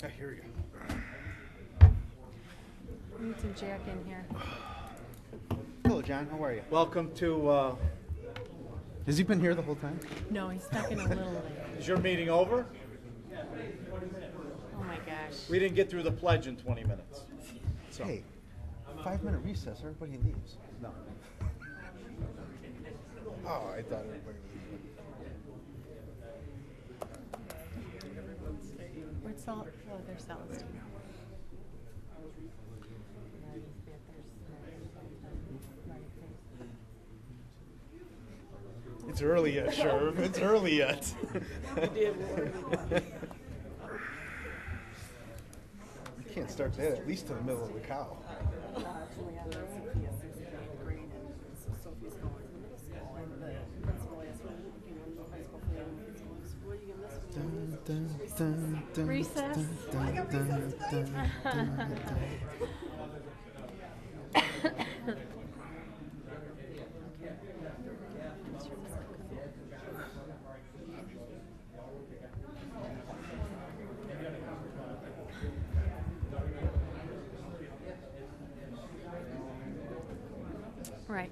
I hear you. Need some Jack in here. Hello, John. How are you? Welcome to, Has he been here the whole time? No, he's stuck in a little late. is your meeting over? Oh my gosh. We didn't get through the pledge in 20 minutes. So, Hey, 5-minute recess. Everybody leaves. no. Oh, I thought everybody was leaving. Where's Sol? Oh, there's Celestine. It's early yet, Sheriff. It's early yet. You can't start that at least to the middle of the cow. Juliana is in sixth grade, and so Sophie's going to middle school, and the principal asked her, you know, high school for kids going to school, you can miss Recess? Right.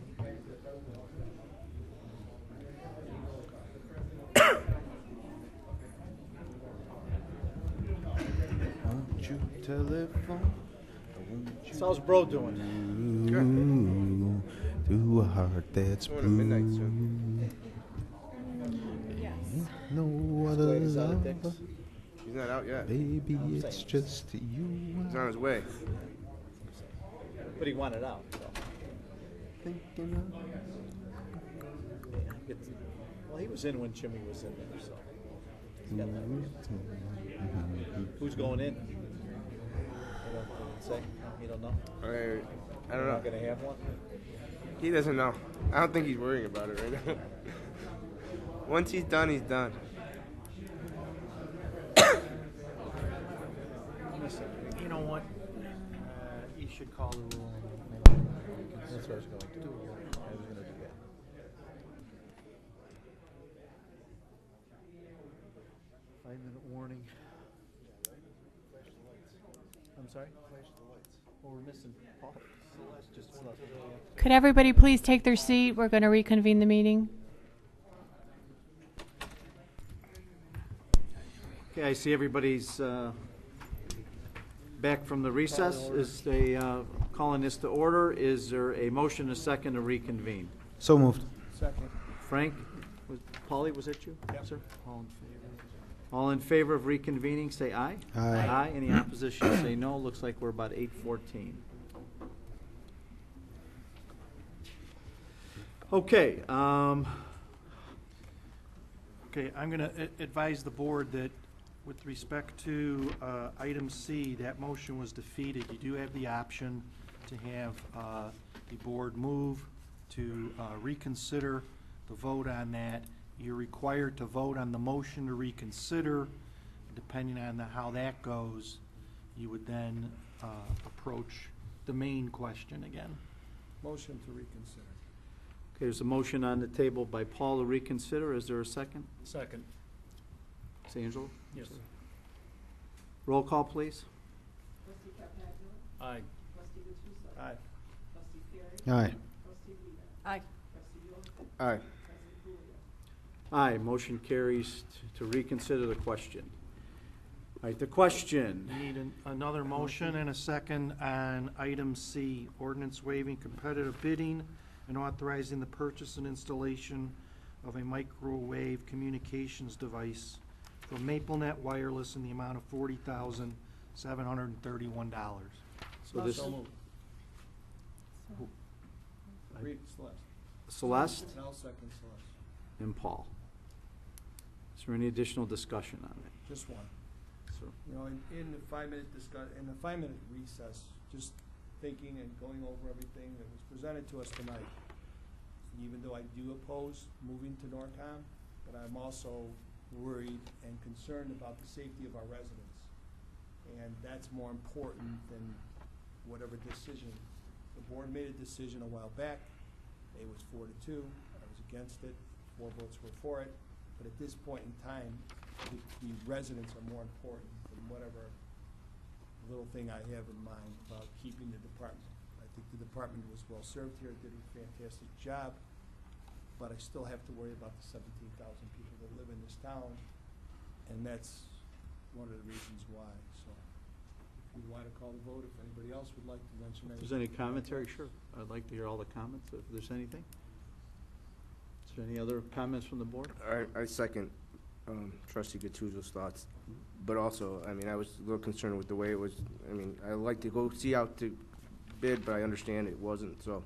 Won't you telephone? Won't you How's Bro doing? to a heart that's blue? Yes. No other Wait, is that a lover, Dick's? He's not out yet. baby, it's just you. He's on his way. But he wanted out. So. Thinking of Well, he was in when Jimmy was in there, so. He's got that. Who's going in? You don't say? You don't know? I don't You're know. not going to have one? He doesn't know. I don't think he's worrying about it right now. Once he's done, he's done. You know what? You should call the roll. That's what I was going to do. I was going to do that. Five-minute warning. I'm sorry? Well, we're missing Paul. Celeste just left. Could everybody please take their seat? We're going to reconvene the meeting. Okay, I see everybody's back from the recess. Is they calling this to order? Is there a motion, a second to reconvene? So moved. Second. Frank, Paulie, was that you? Yep. Sir? All in favor of reconvening, say aye. Aye. Aye. Any opposition, say no. Looks like we're about 8:14. Okay. Okay, I'm going to advise the board that with respect to item C, that motion was defeated. You do have the option to have the board move to reconsider the vote on that. You're required to vote on the motion to reconsider. Depending on how that goes, you would then approach the main question again. Motion to reconsider. Okay, there's a motion on the table by Paul to reconsider. Is there a second? Second. Ms. Angelo? Yes. Roll call, please. Trustee Carpagna. Aye. Trustee Gutierrez. Aye. Trustee Perry. Aye. Trustee Rita. Aye. Trustee Wilson. Aye. President Julia. Aye, motion carries to reconsider the question. All right, the question. You need another motion and a second on item C, ordinance waiving competitive bidding and authorizing the purchase and installation of a microwave communications device from MapleNet Wireless in the amount of $40,731. So this, So moved. Read Celeste. Celeste And I'll second Celeste. and Paul. Is there any additional discussion on it? Just one. Sir? You know, in the 5-minute in the 5-minute recess, just thinking and going over everything that was presented to us tonight. Even though I do oppose moving to NORCOM, but I'm also worried and concerned about the safety of our residents. And that's more important than whatever decision. The board made a decision a while back. It was 4-2. I was against it. 4 votes were for it. But at this point in time, the residents are more important than whatever little thing I have in mind about keeping the department. I think the department was well-served here, did a fantastic job, but I still have to worry about the 17,000 people that live in this town, and that's one of the reasons why. So if you want to call the vote, if anybody else would like to mention anything. If there's any commentary, sure. I'd like to hear all the comments, if there's anything. Is there any other comments from the board? I second trustee Gattuso's thoughts, but also, I mean, I was a little concerned with the way it was. I mean, I like to go see out to bid, but I understand it wasn't, so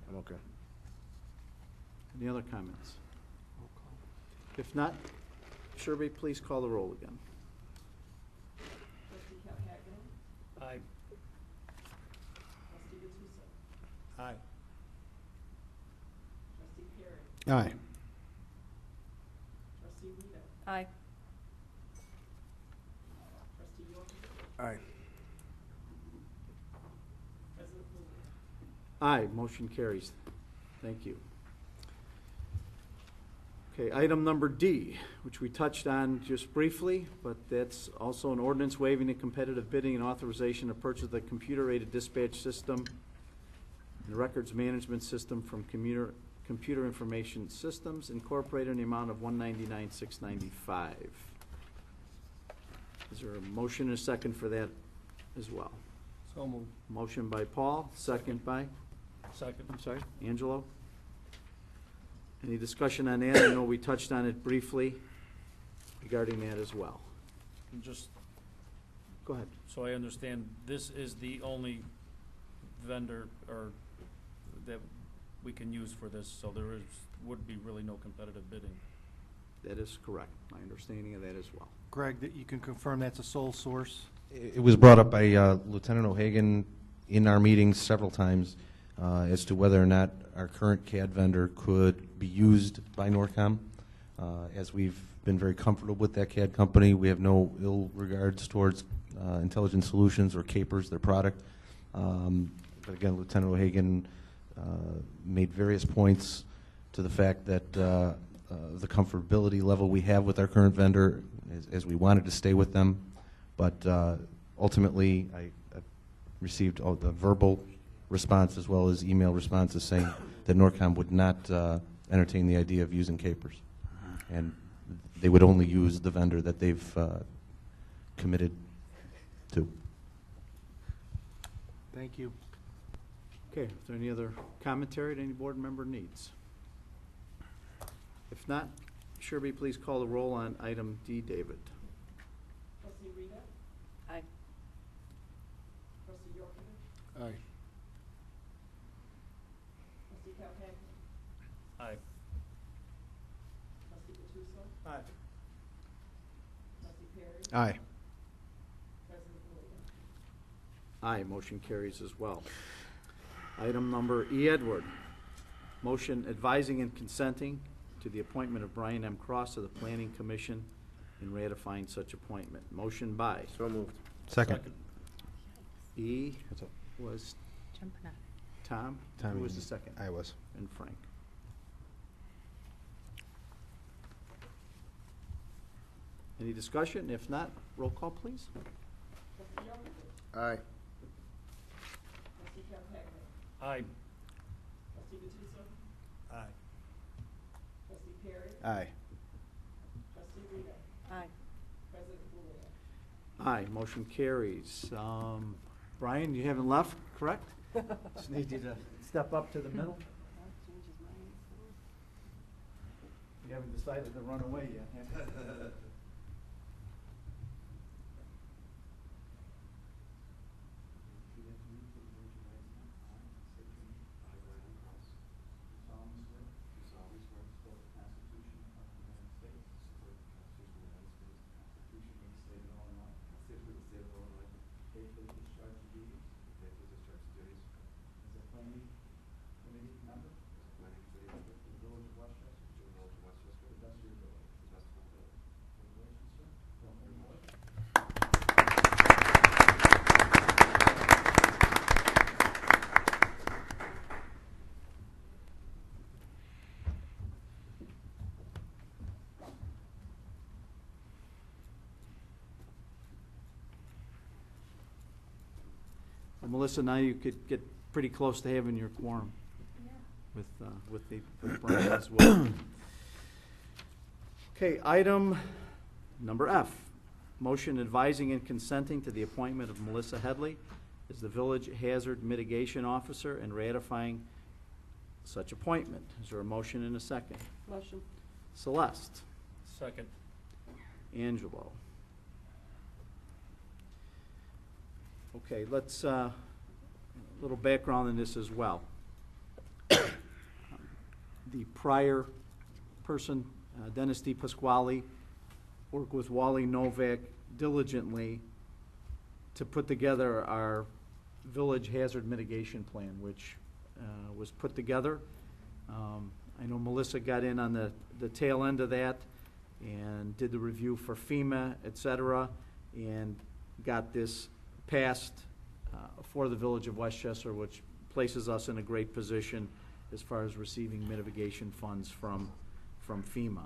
I'm okay. Any other comments? If not, Sherby, please call the roll again. Trustee Calhoun. Aye. Trustee Gattuso. Aye. Trustee Perry. Aye. Trustee Rita. Aye. Trustee York. Aye. President Blumer. Aye, motion carries. Thank you. Okay, item number D, which we touched on just briefly, but that's also an ordinance waiving the competitive bidding and authorization to purchase the computer-aided dispatch system and records management system from Computer Information Systems Incorporated in the amount of $199,695. Is there a motion and a second for that as well? So moved. Motion by Paul, second by, Second. I'm sorry, Angelo? Any discussion on that? I know we touched on it briefly regarding that as well. And just Go ahead. so I understand, this is the only vendor or that we can use for this, so there would be really no competitive bidding. That is correct. My understanding of that as well. Greg, that you can confirm that's a sole source? It was brought up by Lieutenant O'Hagan in our meetings several times as to whether or not our current CAD vendor could be used by Norcom. As we've been very comfortable with that CAD company, we have no ill regards towards Intelligent Solutions or Capers, their product. But again, Lieutenant O'Hagan made various points to the fact that the comfortability level we have with our current vendor, as we wanted to stay with them. But ultimately, I received the verbal response as well as email responses saying that Norcom would not entertain the idea of using Capers. And they would only use the vendor that they've committed to. Thank you. Okay, is there any other commentary that any board member needs? If not, Sherby, please call the roll on item D, David. Trustee Rita. Aye. Trustee York. Aye. Trustee Calhoun. Aye. Trustee Gattuso. Aye. Trustee Perry. Aye. President Blumer. Aye, motion carries as well. Item number E, Edward. Motion advising and consenting to the appointment of Brian M. Cross to the Planning Commission and ratifying such appointment. Motion by So moved. Second. E was Jumping on. Tom. Tom, Who was the second? I was. And Frank. Any discussion? If not, roll call, please. Trustee York. Aye. Trustee Calhoun. Aye. Trustee Gattuso. Aye. Trustee Perry. Aye. Trustee Rita. Aye. President Blumer. Aye, motion carries. Brian, you haven't left, correct? Just need you to step up to the middle. You haven't decided to run away yet, have you? Melissa, now you could get pretty close to having your quorum with Brian as well. Okay, item number F, motion advising and consenting to the appointment of Melissa Headley as the Village Hazard Mitigation Officer and ratifying such appointment. Is there a motion and a second? Motion. Celeste. Second. Angelo. Okay, let's, a little background in this as well. The prior person, Dennis D. Pasquale, worked with Wally Novak diligently to put together our village hazard mitigation plan, which was put together. I know Melissa got in on the tail end of that and did the review for FEMA, et cetera, and got this passed for the Village of Westchester, which places us in a great position as far as receiving mitigation funds from FEMA.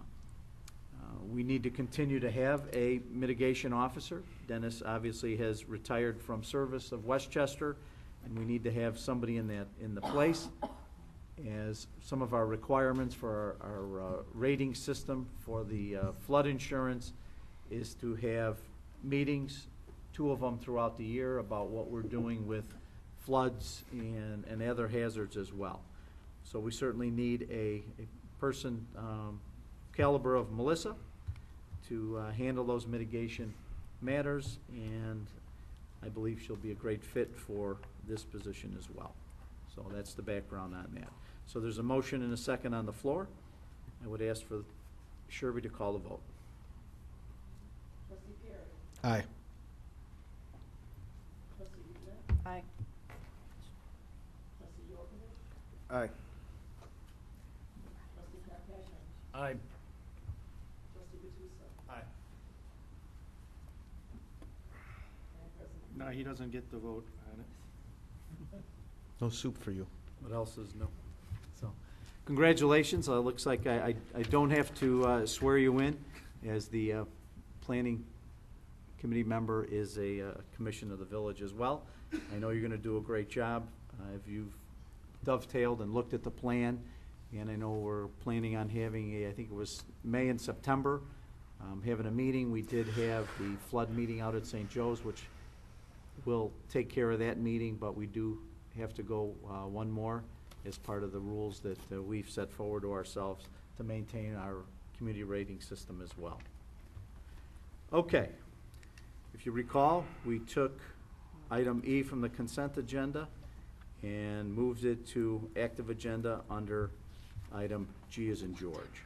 We need to continue to have a mitigation officer. Dennis obviously has retired from service of Westchester, and we need to have somebody in the place, as some of our requirements for our rating system for the flood insurance is to have meetings, 2 of them throughout the year, about what we're doing with floods and other hazards as well. So we certainly need a person caliber of Melissa to handle those mitigation matters, and I believe she'll be a great fit for this position as well. So that's the background on that. So there's a motion and a second on the floor. I would ask for Sherby to call the vote. Trustee Perry. Aye. Trustee Uzick. Aye. Trustee Yorkovich. Aye. Trustee Karpashon. Aye. Trustee Gattuso. Aye. Madam President. No, he doesn't get the vote on it. No soup for you. What else is no? So, congratulations. Looks like I don't have to swear you in, as the planning committee member is a commission of the village as well. I know you're going to do a great job. If you've dovetailed and looked at the plan, and I know we're planning on having I think it was May and September, having a meeting. We did have the flood meeting out at St. Joe's, which will take care of that meeting, but we do have to go one more as part of the rules that we've set forward to ourselves to maintain our community rating system as well. Okay. If you recall, we took item E from the consent agenda and moved it to active agenda under item G as in George.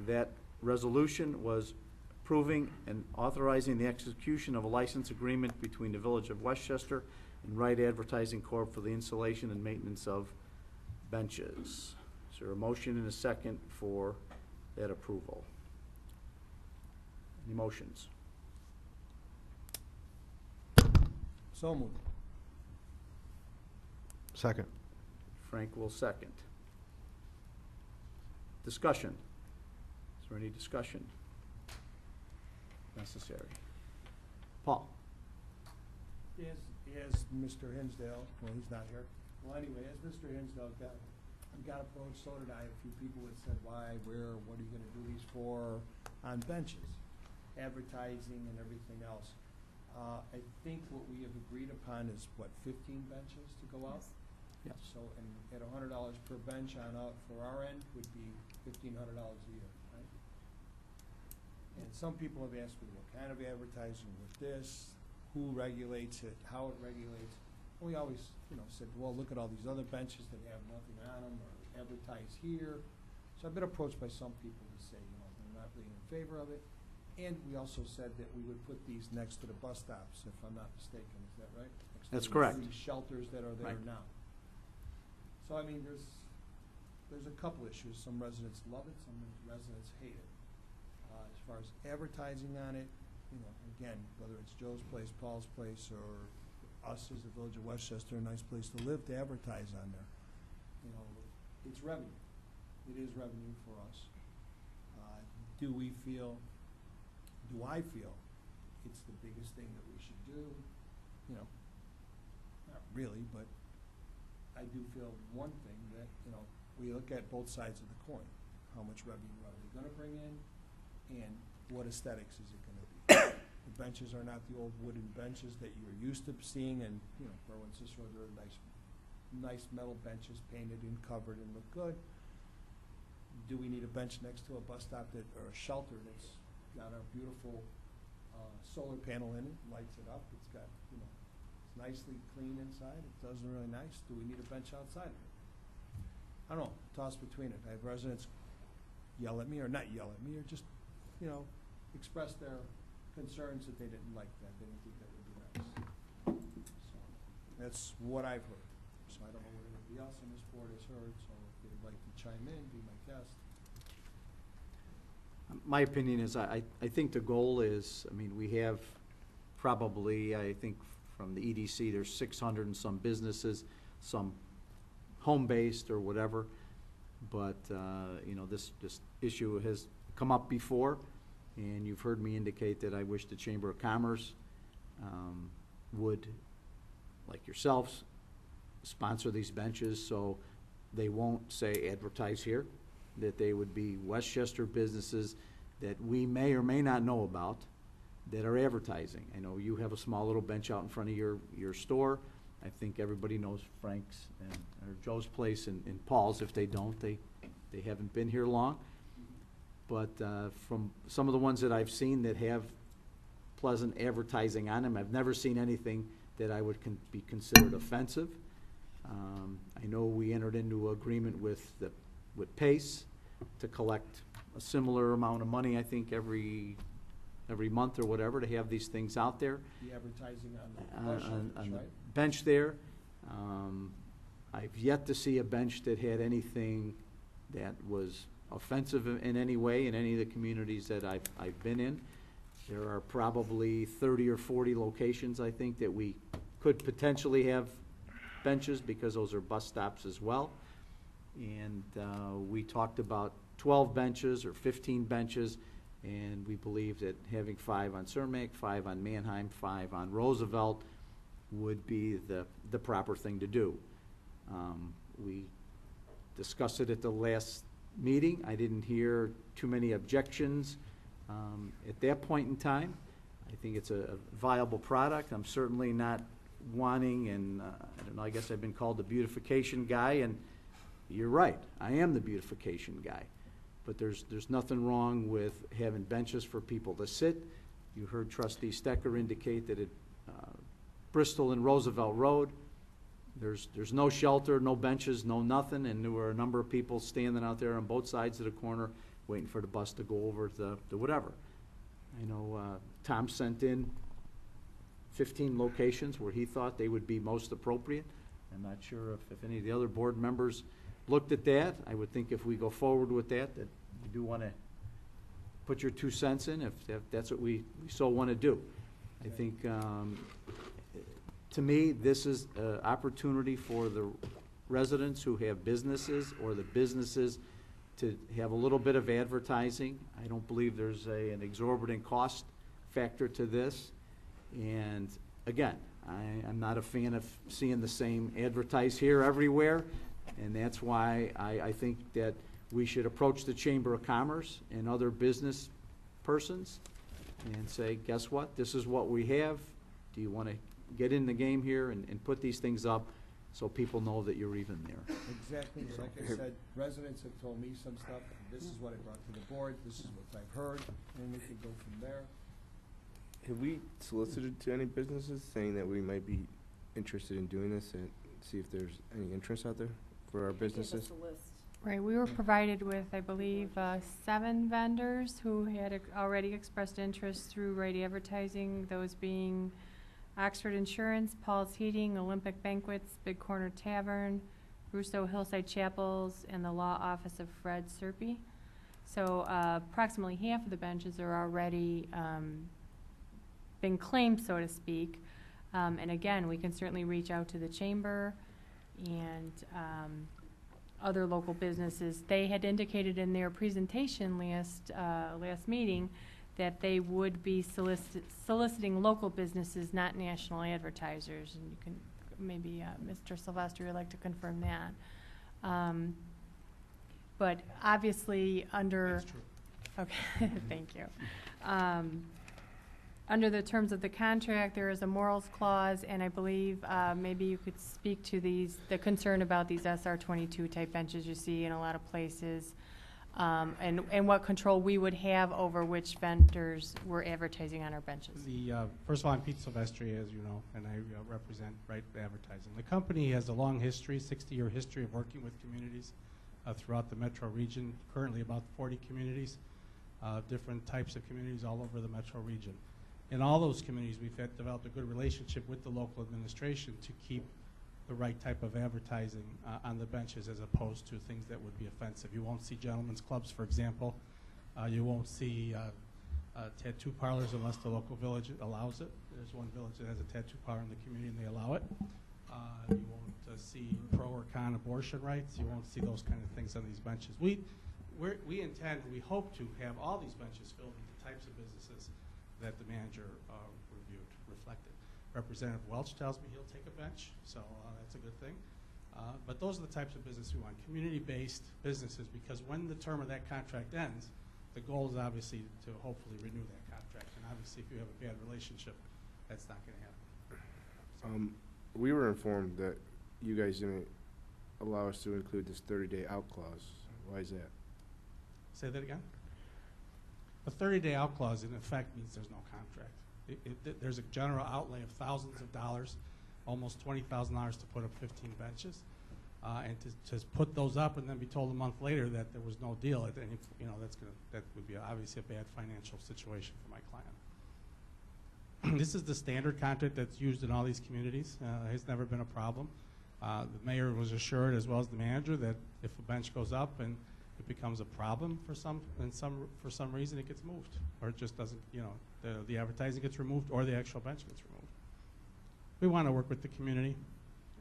That resolution was approving and authorizing the execution of a license agreement between the Village of Westchester and Wright Advertising Corp. For the installation and maintenance of benches. Is there a motion and a second for that approval? Any motions? So moved. Second. Frank will second. Discussion. Is there any discussion necessary? Paul? As Mr. Hinsdale, well, he's not here. Well, anyway, as Mr. Hinsdale got approached, so did I. A few people had said, why, where, what are you gonna do these for on benches? Advertising and everything else. I think what we have agreed upon is, what, 15 benches to go out? Yes. So, and at $100 per bench on out for our end would be $1,500 a year, right? And some people have asked me, what kind of advertising with this? Who regulates it? How it regulates? And we always, said, well, look at all these other benches that have nothing on them or advertise here. So I've been approached by some people to say, they're not really in favor of it. And we also said that we would put these next to the bus stops, if I'm not mistaken. Is that right? Next to That's the correct. three shelters that are there Right. now. So, I mean, there's a couple issues. Some residents love it, some residents hate it. As far as advertising on it, again, whether it's Joe's Place, Paul's Place, or us as the Village of Westchester, a nice place to live, to advertise on there. It's revenue. It is revenue for us. Do I feel it's the biggest thing that we should do? you know, not really, but I do feel one thing that, you know, we look at both sides of the coin. How much revenue are they gonna bring in, and what aesthetics is it gonna be? The benches are not the old wooden benches that you're used to seeing, and, you know, Berwyn Cicero, they're nice metal benches, painted and covered and look good. Do we need a bench next to a bus stop that, or a shelter that's got a beautiful solar panel in it, lights it up, it's got, you know, it's nicely clean inside, it does really nice. Do we need a bench outside of it? I don't know, toss between it. I have residents yell at me, or not yell at me, or just, you know, express their concerns that they didn't like that, they didn't think that would be nice. So, that's what I've heard. So I don't know what anybody else on this board has heard, so if they'd like to chime in, be my guest. My opinion is, I think the goal is, I mean, we have probably, I think from the EDC, there's 600 and some businesses, some home-based or whatever, but, you know, this issue has come up before, and you've heard me indicate that I wish the Chamber of Commerce would, like yourselves, sponsor these benches so they won't say advertise here, that they would be Westchester businesses that we may or may not know about that are advertising. I know you have a small little bench out in front of your store. I think everybody knows Frank's or Joe's Place and Paul's. If they don't, they haven't been here long. But from some of the ones that I've seen that have pleasant advertising on them, I've never seen anything that I would be considered offensive. I know we entered into agreement with Pace to collect a similar amount of money, I think, every month or whatever, to have these things out there. The advertising on the on the right? bench there. I've yet to see a bench that had anything that was offensive in any way in any of the communities that I've been in. There are probably 30 or 40 locations, I think, that we could potentially have benches, because those are bus stops as well. And we talked about 12 benches or 15 benches, and we believe that having 5 on Cermak, 5 on Manheim, 5 on Roosevelt would be the proper thing to do. We discussed it at the last meeting. I didn't hear too many objections at that point in time. I think it's a viable product. I'm certainly not wanting, and I don't know, I guess I've been called the beautification guy, and you're right, I am the beautification guy. But there's nothing wrong with having benches for people to sit. You heard Trustee Stecker indicate that at Bristol and Roosevelt Road, there's no shelter, no benches, no nothing, and there were a number of people standing out there on both sides of the corner waiting for the bus to go over the whatever. I know Tom sent in 15 locations where he thought they would be most appropriate. I'm not sure if any of the other board members looked at that. I would think if we go forward with that you do want to put your 2 cents in, if that's what we so want to do. I think, to me, this is an opportunity for the residents who have businesses, or the businesses, to have a little bit of advertising. I don't believe there's an exorbitant cost factor to this. And again, I'm not a fan of seeing the same advertise here everywhere, and that's why I think that we should approach the Chamber of Commerce and other business persons and say, guess what, this is what we have. Do you want to get in the game here and put these things up so people know that you're even there? Exactly, like I said, residents have told me some stuff, this is what I brought to the board, this is what I've heard, and we can go from there. Have we solicited to any businesses saying that we might be interested in doing this, and see if there's any interest out there for our businesses? Give us a list. Right, we were provided with, I believe, 7 vendors who had already expressed interest through Right Advertising, those being Oxford Insurance, Paul's Heating, Olympic Banquets, Big Corner Tavern, Russo Hillside Chapels, and the Law Office of Fred Serpy. So approximately half of the benches are already been claimed, so to speak. And again, we can certainly reach out to the chamber and other local businesses. They had indicated in their presentation last meeting that they would be soliciting local businesses, not national advertisers. And you can, maybe Mr. Sylvester would like to confirm that. But obviously, under... That's true. Okay, thank you. Under the terms of the contract, there is a morals clause, and I believe maybe you could speak to the concern about these SR22 type benches you see in a lot of places, and what control we would have over which vendors were advertising on our benches. First of all, I'm Pete Silvestri, as you know, and I represent Right Advertising. The company has a long history, 60-year history of working with communities throughout the metro region, currently about 40 communities, different types of communities all over the metro region. In all those communities, we've developed a good relationship with the local administration to keep the right type of advertising on the benches as opposed to things that would be offensive. You won't see gentlemen's clubs, for example. You won't see tattoo parlors unless the local village allows it. There's one village that has a tattoo parlor in the community and they allow it. You won't see pro or con abortion rights. You won't see those kind of things on these benches. We hope to have all these benches filled with the types of businesses that the manager reflected. Representative Welch tells me he'll take a bench, so that's a good thing. But those are the types of business we want, community-based businesses, because when the term of that contract ends, the goal is obviously to hopefully renew that contract. And obviously, if you have a bad relationship, that's not going to happen. We were informed that you guys didn't allow us to include this 30-day out clause. Why is that? Say that again? A 30-day out clause, in effect, means there's no contract. There's a general outlay of thousands of dollars, almost $20,000 to put up 15 benches, and to put those up and then be told a month later that there was no deal, that would be obviously a bad financial situation for my client. This is the standard contract that's used in all these communities. It's never been a problem. The mayor was assured, as well as the manager, that if a bench goes up and it becomes a problem for some reason, it gets moved, or it just doesn't, the advertising gets removed or the actual bench gets removed. We want to work with the community,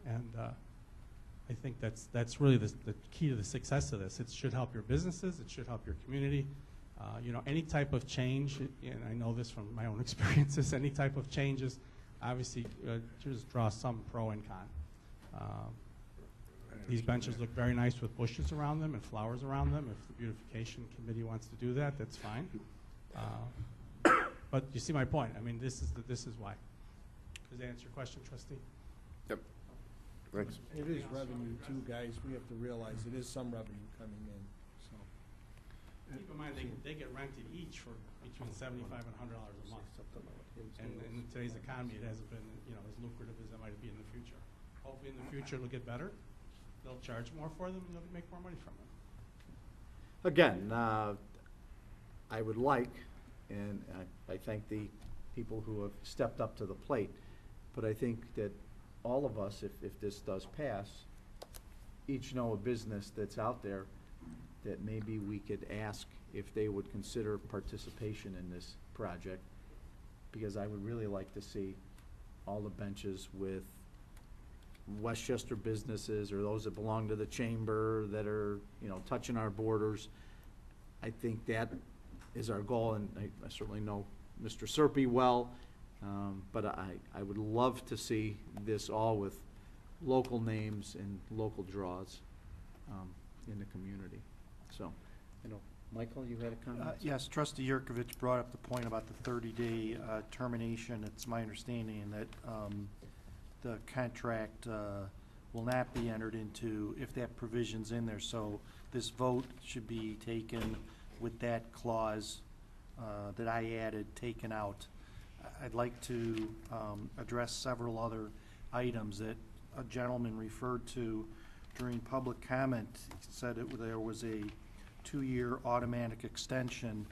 and I think that's really the key to the success of this. It should help your businesses, it should help your community. Any type of change, and I know this from my own experiences, any type of changes obviously just draw some pro and con. These benches look very nice with bushes around them and flowers around them. If the beautification committee wants to do that, that's fine. But you see my point. I mean, this is why. Does that answer your question, trustee? Yep. Thanks. It is revenue too, guys. We have to realize it is some revenue coming in, so. Keep in mind, they get rented each for between $75 and $100 a month. And in today's economy, it hasn't been as lucrative as it might be in the future. Hopefully in the future it'll get better. They'll charge more for them and they'll make more money from them. Again, I would like, and I thank the people who have stepped up to the plate, but I think that all of us, if this does pass, each know a business that's out there that maybe we could ask if they would consider participation in this project, because I would really like to see all the benches with Westchester businesses or those that belong to the chamber that are, touching our borders. I think that is our goal, and I certainly know Mr. Serpy well, but I would love to see this all with local names and local draws in the community. So, Michael, you had a comment? Yes, Trustee Yurkovich brought up the point about the 30-day termination. It's my understanding that the contract will not be entered into if that provision's in there. So this vote should be taken with that clause that I added taken out. I'd like to address several other items that a gentleman referred to during public comment. He said there was a 2-year automatic extension.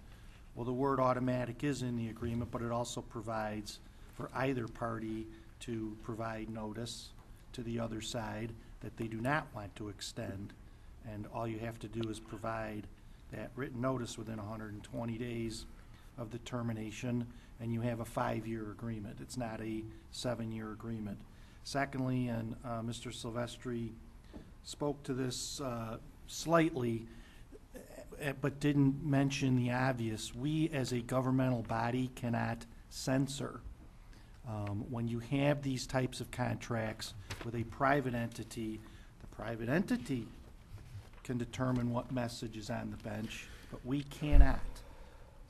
Well, the word automatic is in the agreement, but it also provides for either party to provide notice to the other side that they do not want to extend, and all you have to do is provide that written notice within 120 days of the termination, and you have a 5-year agreement. It's not a 7-year agreement. Secondly, and Mr. Silvestri spoke to this slightly, but didn't mention the obvious. We, as a governmental body, cannot censor. When you have these types of contracts with a private entity, the private entity can determine what message is on the bench, but we cannot.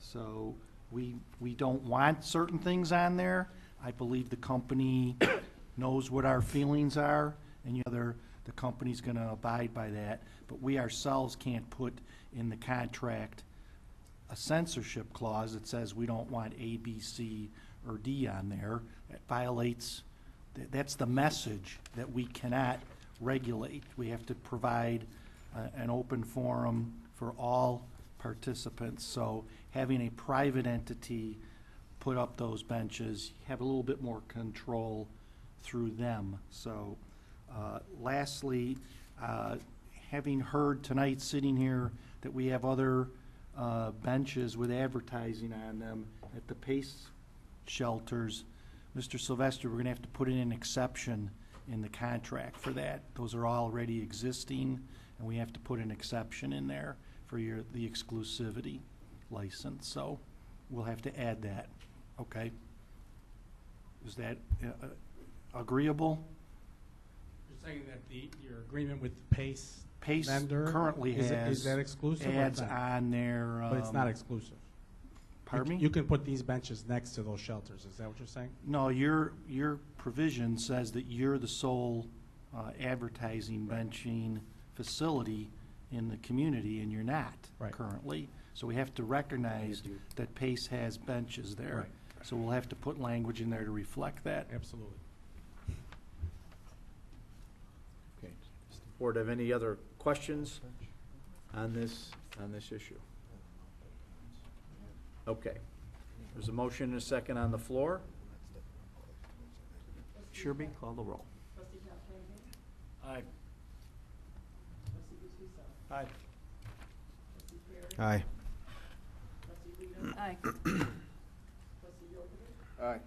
So we don't want certain things on there. I believe the company knows what our feelings are, and the company's going to abide by that. But we ourselves can't put in the contract a censorship clause that says we don't want A, B, C, or D on there. It violates, that's the message that we cannot regulate. We have to provide an open forum for all participants. So having a private entity put up those benches, you have a little bit more control through them. So lastly, having heard tonight sitting here that we have other benches with advertising on them at the PACE shelters, Mr. Sylvester, we're going to have to put in an exception in the contract for that. Those are already existing, and we have to put an exception in there for the exclusivity license. So we'll have to add that. Okay? Is that agreeable? You're saying that your agreement with the PACE vendor currently is that exclusive? ads on there. But it's not exclusive. Pardon me? You can put these benches next to those shelters. Is that what you're saying? No, your provision says that you're the sole advertising benching facility in the community, and you're not currently. So we have to recognize that PACE has benches there. Right. So we'll have to put language in there to reflect that. Absolutely. Okay. Does the board have any other questions on this issue? Okay. There's a motion and a second on the floor. Sherby, call the roll. Aye. Aye. Aye. Aye. Aye.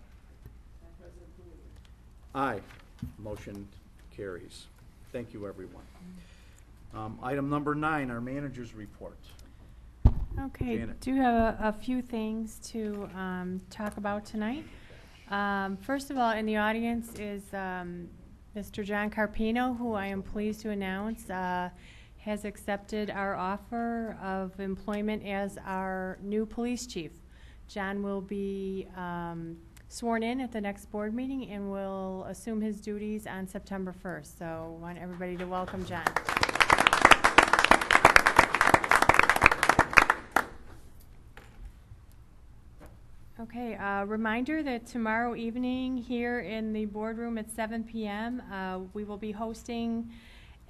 Aye. Motion carries. Thank you, everyone. Item number 9, our manager's report. Okay, Janet. do have a few things to talk about tonight. First of all, in the audience is Mr. John Carpino, who I am pleased to announce has accepted our offer of employment as our new police chief. John will be sworn in at the next board meeting and will assume his duties on September 1st. So I want everybody to welcome John. Okay, reminder that tomorrow evening here in the boardroom at 7 p.m. We will be hosting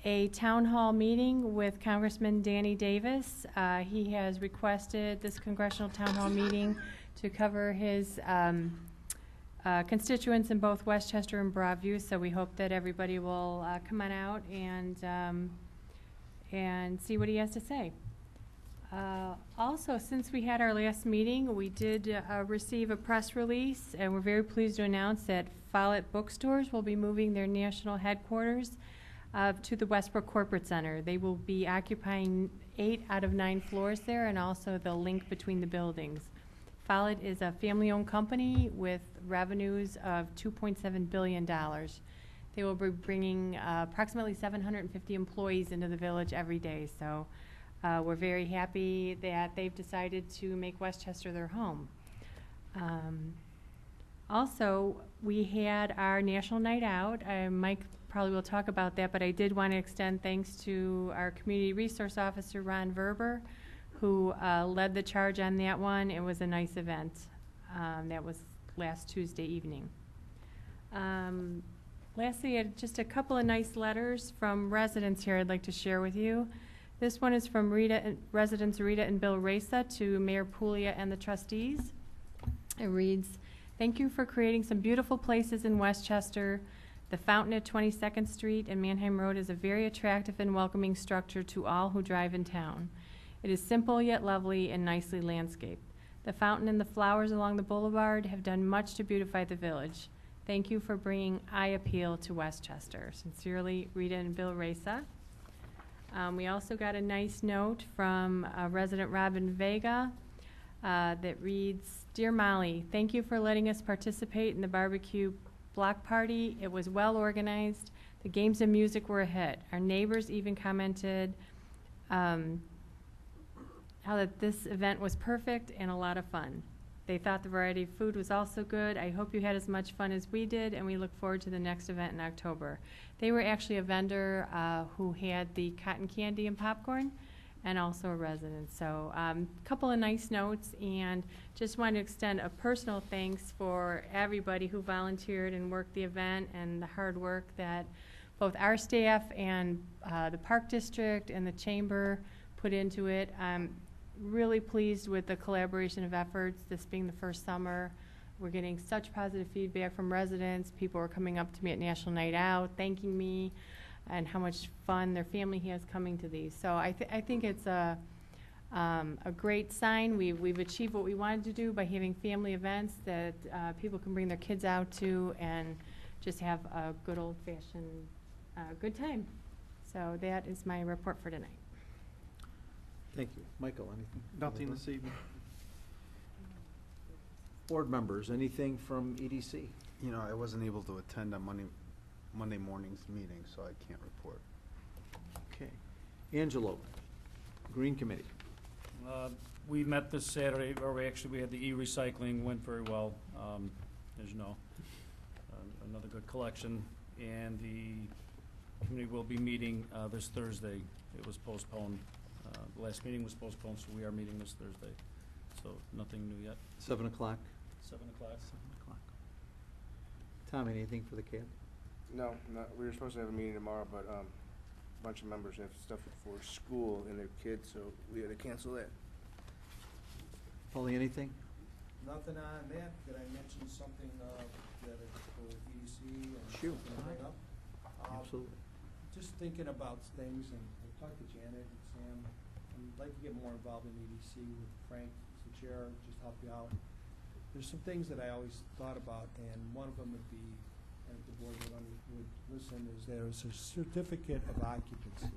a town hall meeting with Congressman Danny Davis. He has requested this congressional town hall meeting to cover his constituents in both Westchester and Broadview, so we hope that everybody will come on out and see what he has to say. Also, since we had our last meeting, we did receive a press release, and we're very pleased to announce that Follett Bookstores will be moving their national headquarters to the Westbrook Corporate Center. They will be occupying 8 out of 9 floors there, and also the link between the buildings. Follett is a family-owned company with revenues of $2.7 billion. They will be bringing approximately 750 employees into the village every day, so we're very happy that they've decided to make Westchester their home. Also, we had our National Night Out. Mike probably will talk about that, but I did want to extend thanks to our Community Resource Officer, Ron Verber, who led the charge on that one. It was a nice event. That was last Tuesday evening. Lastly, just a couple of nice letters from residents here I'd like to share with you. This one is from residents Rita and Bill Reza to Mayor Puglia and the trustees. It reads, "Thank you for creating some beautiful places in Westchester. The fountain at 22nd Street and Manheim Road is a very attractive and welcoming structure to all who drive in town. It is simple yet lovely and nicely landscaped. The fountain and the flowers along the boulevard have done much to beautify the village. Thank you for bringing eye appeal to Westchester. Sincerely, Rita and Bill Reza." We also got a nice note from resident Robin Vega that reads, "Dear Molly, thank you for letting us participate in the barbecue block party. It was well organized. The games and music were a hit. Our neighbors even commented how that this event was perfect and a lot of fun. They thought the variety of food was also good. I hope you had as much fun as we did, and we look forward to the next event in October." They were actually a vendor who had the cotton candy and popcorn, and also a resident. So a couple of nice notes, and just want to extend a personal thanks for everybody who volunteered and worked the event, and the hard work that both our staff and the Park District and the Chamber put into it. I'm really pleased with the collaboration of efforts, this being the first summer. We're getting such positive feedback from residents. People are coming up to me at National Night Out, thanking me, and how much fun their family has coming to these. So I think it's a great sign. We've achieved what we wanted to do by having family events that people can bring their kids out to and just have a good old-fashioned good time. So that is my report for tonight. Thank you. Michael, anything? Nothing this evening. Board members, anything from EDC? You know, I wasn't able to attend on Monday morning's meeting, so I can't report. Okay. Angelo, Green Committee. We met this Saturday, or we had the e-recycling, went very well, as you know. Another good collection, and the committee will be meeting this Thursday. It was postponed. The last meeting was postponed, so we are meeting this Thursday. So nothing new yet. 7 o'clock? 7 o'clock. 7 o'clock. Tom, anything for the CAB? No, we were supposed to have a meeting tomorrow, but a bunch of members have stuff for school and their kids, so we had to cancel that. Paulie, anything? Nothing on that. Did I mention something that is for EDC and Shoot. something to bring up? Absolutely. Just thinking about things, and I talked to Janet and Sam. I'd like to get more involved in EDC with Frank as the chair, just help you out. There's some things that I always thought about, and one of them would be, and if the board would listen, is there's a certificate of occupancy,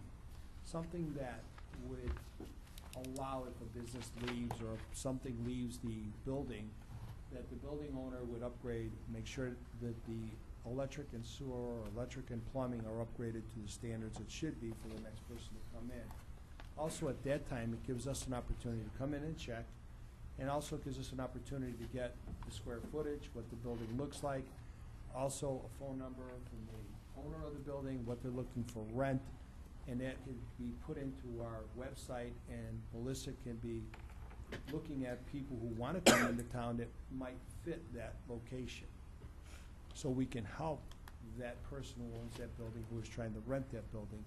something that would allow if a business leaves or if something leaves the building, that the building owner would upgrade, make sure that the electric and sewer or electric and plumbing are upgraded to the standards it should be for the next person to come in. Also, at that time, it gives us an opportunity to come in and check, and also gives us an opportunity to get the square footage, what the building looks like, also a phone number from the owner of the building, what they're looking for rent, and that can be put into our website, and Melissa can be looking at people who want to come into town that might fit that location. So we can help that person who owns that building, who is trying to rent that building,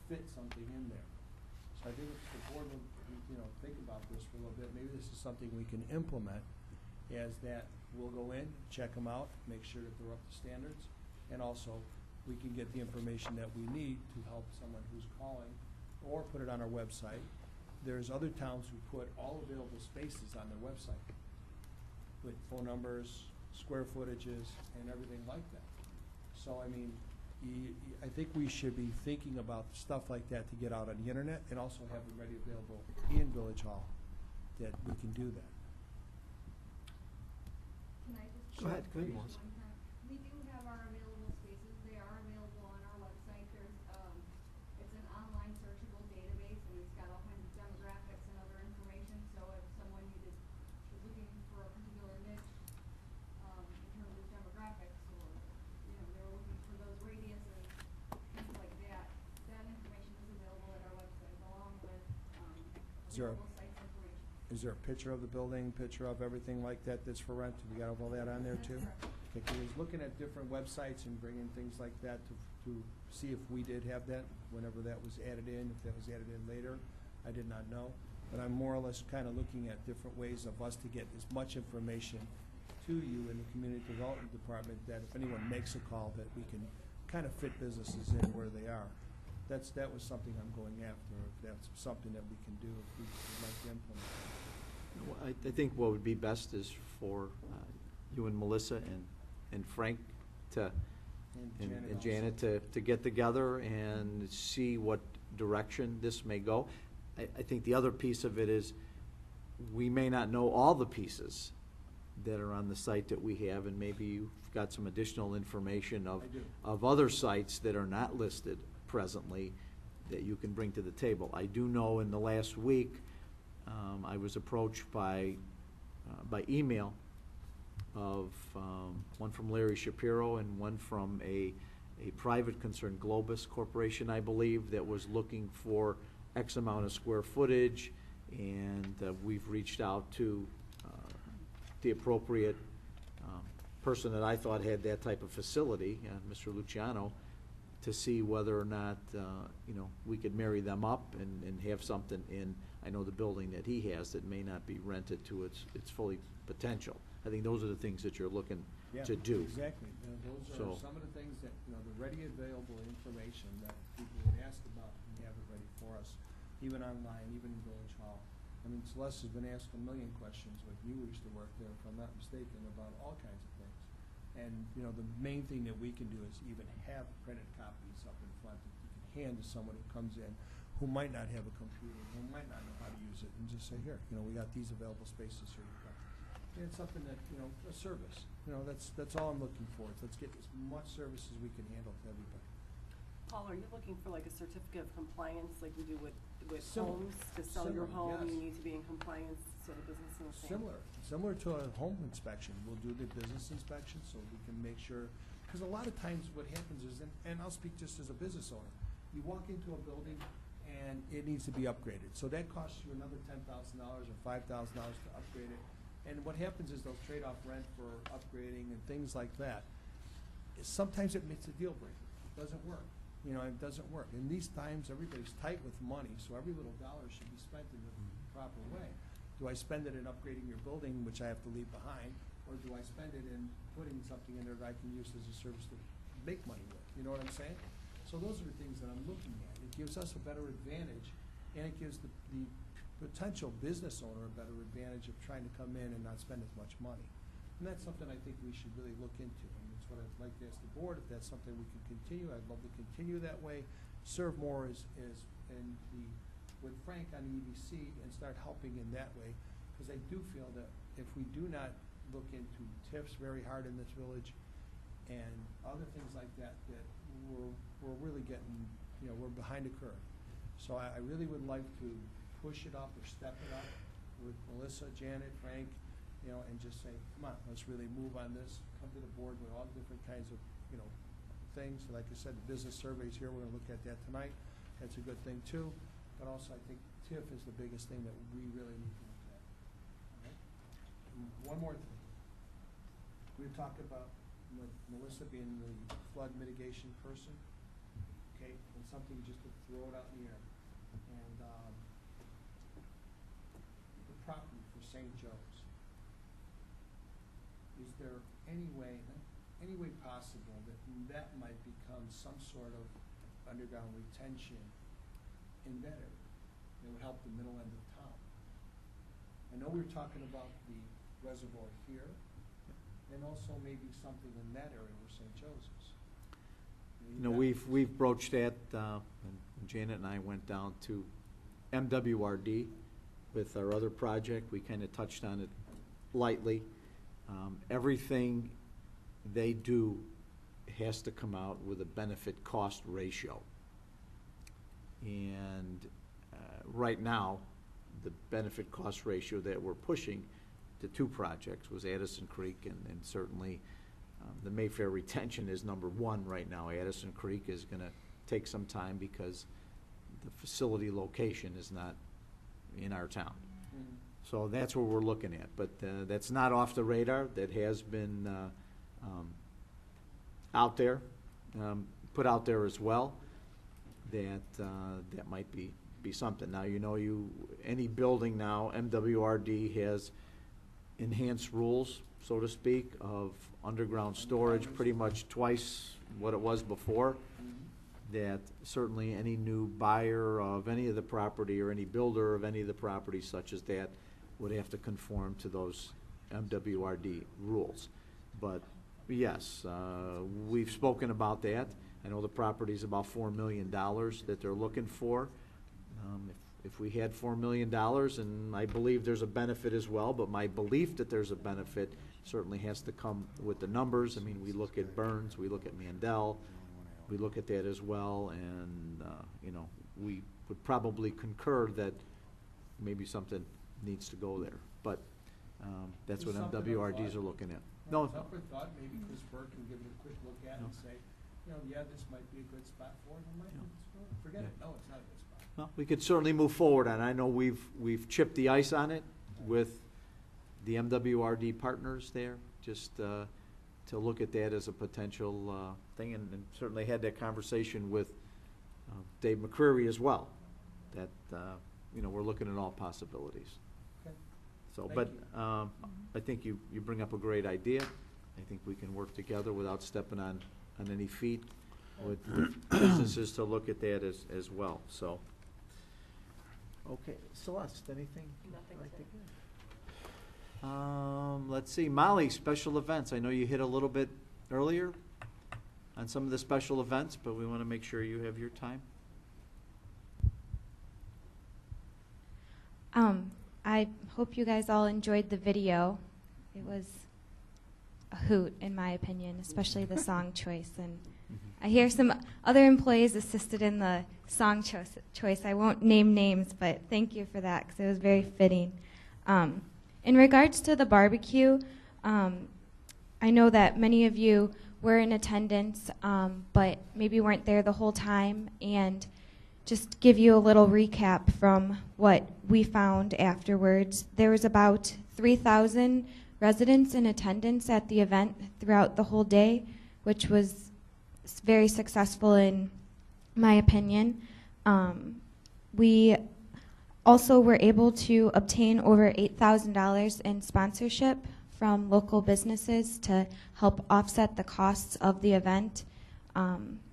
fit something in there. So I think if the board will, think about this for a little bit, maybe this is something we can implement, as that we'll go in, check them out, make sure that they're up to standards, and also we can get the information that we need to help someone who's calling, or put it on our website. There's other towns who put all available spaces on their website with phone numbers, square footages, and everything like that. So, I mean, I think we should be thinking about stuff like that to get out on the internet, and also have it ready available in Village Hall, that we can do that. Can I just? Go ahead, Melissa. We do have our available spaces. They are available on our website. There's, it's an online searchable database, and it's got all kinds of demographics and other information. So if someone is looking for a particular niche, in terms of demographics, or, they're looking for those radiuses, things like that, that information is available at our website, along with, Is there a- available sites information. Is there a picture of the building, picture of everything like that that's for rent? We got all that on there too? Okay, 'cause I was looking at different websites and bringing things like that to see if we did have that, whenever that was added in, if that was added in later. I did not know. But I'm more or less kind of looking at different ways of us to get as much information to you in the Community Development Department, that if anyone makes a call, that we can kind of fit businesses in where they are. That was something I'm going after, if that's something that we can do, if we would like to implement. Well, I think what would be best is for you and Melissa and Frank to, and Janet also. to get together and see what direction this may go. I think the other piece of it is, we may not know all the pieces that are on the site that we have, and maybe you've got some additional information I do. of other sites that are not listed presently that you can bring to the table. I do know in the last week, I was approached by email of one from Larry Shapiro and one from a private concern, Globus Corporation, I believe, that was looking for X amount of square footage, and we've reached out to the appropriate person that I thought had that type of facility, Mr. Luciano, to see whether or not, we could marry them up and have something in, I know the building that he has that may not be rented to its fully potential. I think those are the things that you're looking to do. Exactly. Those are So- some of the things that, the ready available information that people would ask about, and we have it ready for us, even online, even in Village Hall. I mean, Celeste has been asked a million questions when you used to work there, if I'm not mistaken, about all kinds of things. And, the main thing that we can do is even have printed copies up in front that you can hand to someone who comes in who might not have a computer, who might not know how to use it, and just say, here, we got these available spaces here. And it's something that, a service, that's all I'm looking for. Let's get as much service as we can handle to everybody. Paul, are you looking for like a certificate of compliance like we do with Similar. homes? To sell your Similar, home, yes. you need to be in compliance, so the business is the same? Similar to a home inspection. We'll do the business inspection so we can make sure, because a lot of times what happens is, and I'll speak just as a business owner, you walk into a building and it needs to be upgraded. So that costs you another $10,000 or $5,000 to upgrade it. And what happens is they'll trade off rent for upgrading and things like that. Sometimes it makes a deal breaker. It doesn't work. It doesn't work. In these times, everybody's tight with money, so every little dollar should be spent in the proper way. Do I spend it in upgrading your building, which I have to leave behind, or do I spend it in putting something in there that I can use as a service to make money with? You know what I'm saying? So those are the things that I'm looking at. It gives us a better advantage, and it gives the potential business owner a better advantage of trying to come in and not spend as much money. And that's something I think we should really look into. And that's what I'd like to ask the board, if that's something we can continue. I'd love to continue that way, serve more with Frank on the EDC and start helping in that way. Because I do feel that if we do not look into TIFs very hard in this village and other things like that, that we're really getting, we're behind the curve. So I really would like to push it up or step it up with Melissa, Janet, Frank, and just say, come on, let's really move on this, come to the board with all different kinds of, things. Like I said, the business surveys here, we're gonna look at that tonight. That's a good thing too. But also I think TIF is the biggest thing that we really need to look at. All right? One more thing. We talked about Melissa being the flood mitigation person, okay? And something just to throw it out in the air. And the property for St. Joe's. Is there any way possible that might become some sort of underground retention in that area that would help the middle end of town? I know we were talking about the reservoir here, and also maybe something in that area where St. Joe's is. We've broached that, and Janet and I went down to MWRD with our other project. We kind of touched on it lightly. Everything they do has to come out with a benefit-cost ratio. And right now, the benefit-cost ratio that we're pushing to two projects was Addison Creek, and certainly the Mayfair retention is number one right now. Addison Creek is going to take some time because the facility location is not in our town. So that's what we're looking at, but that's not off the radar. That has been out there, put out there as well. That might be something. Now, any building now, MWRD has enhanced rules, so to speak, of underground storage, pretty much twice what it was before. That certainly any new buyer of any of the property or any builder of any of the property such as that would have to conform to those MWRD rules. But Yes, we've spoken about that. I know the property's about $4 million that they're looking for. If we had $4 million, and I believe there's a benefit as well, but my belief that there's a benefit certainly has to come with the numbers. I mean, we look at Burns, we look at Mandel, we look at that as well, and, you know, we would probably concur that maybe something needs to go there. But that's what Just something MWRDs of are looking at. No, Up for thought, maybe Chris Burke can give it a quick look at and say, you know, yeah, this might be a good spot for it, forget it, no, it's not a good spot. well, we could certainly move forward on it. I know we've chipped the ice on it with the MWRD partners there, just to look at that as a potential thing, and certainly had that conversation with Dave McCreary as well, that, you know, we're looking at all possibilities. Okay. So, Thank but you. I think you bring up a great idea. I think we can work together without stepping on any feet with businesses to look at that as well, so. Okay, Celeste, anything? Nothing, like sir. that? Let's see, Molly, special events. I know you hit a little bit earlier on some of the special events, but we want to make sure you have your time. I hope you guys all enjoyed the video. It was a hoot, in my opinion, especially the song choice. And I hear some other employees assisted in the song choice. I won't name names, but thank you for that because it was very fitting. In regards to the barbecue, I know that many of you were in attendance, but maybe weren't there the whole time. And just give you a little recap from what we found afterwards. There was about 3,000 residents in attendance at the event throughout the whole day, which was very successful in my opinion. We also were able to obtain over $8,000 in sponsorship from local businesses to help offset the costs of the event,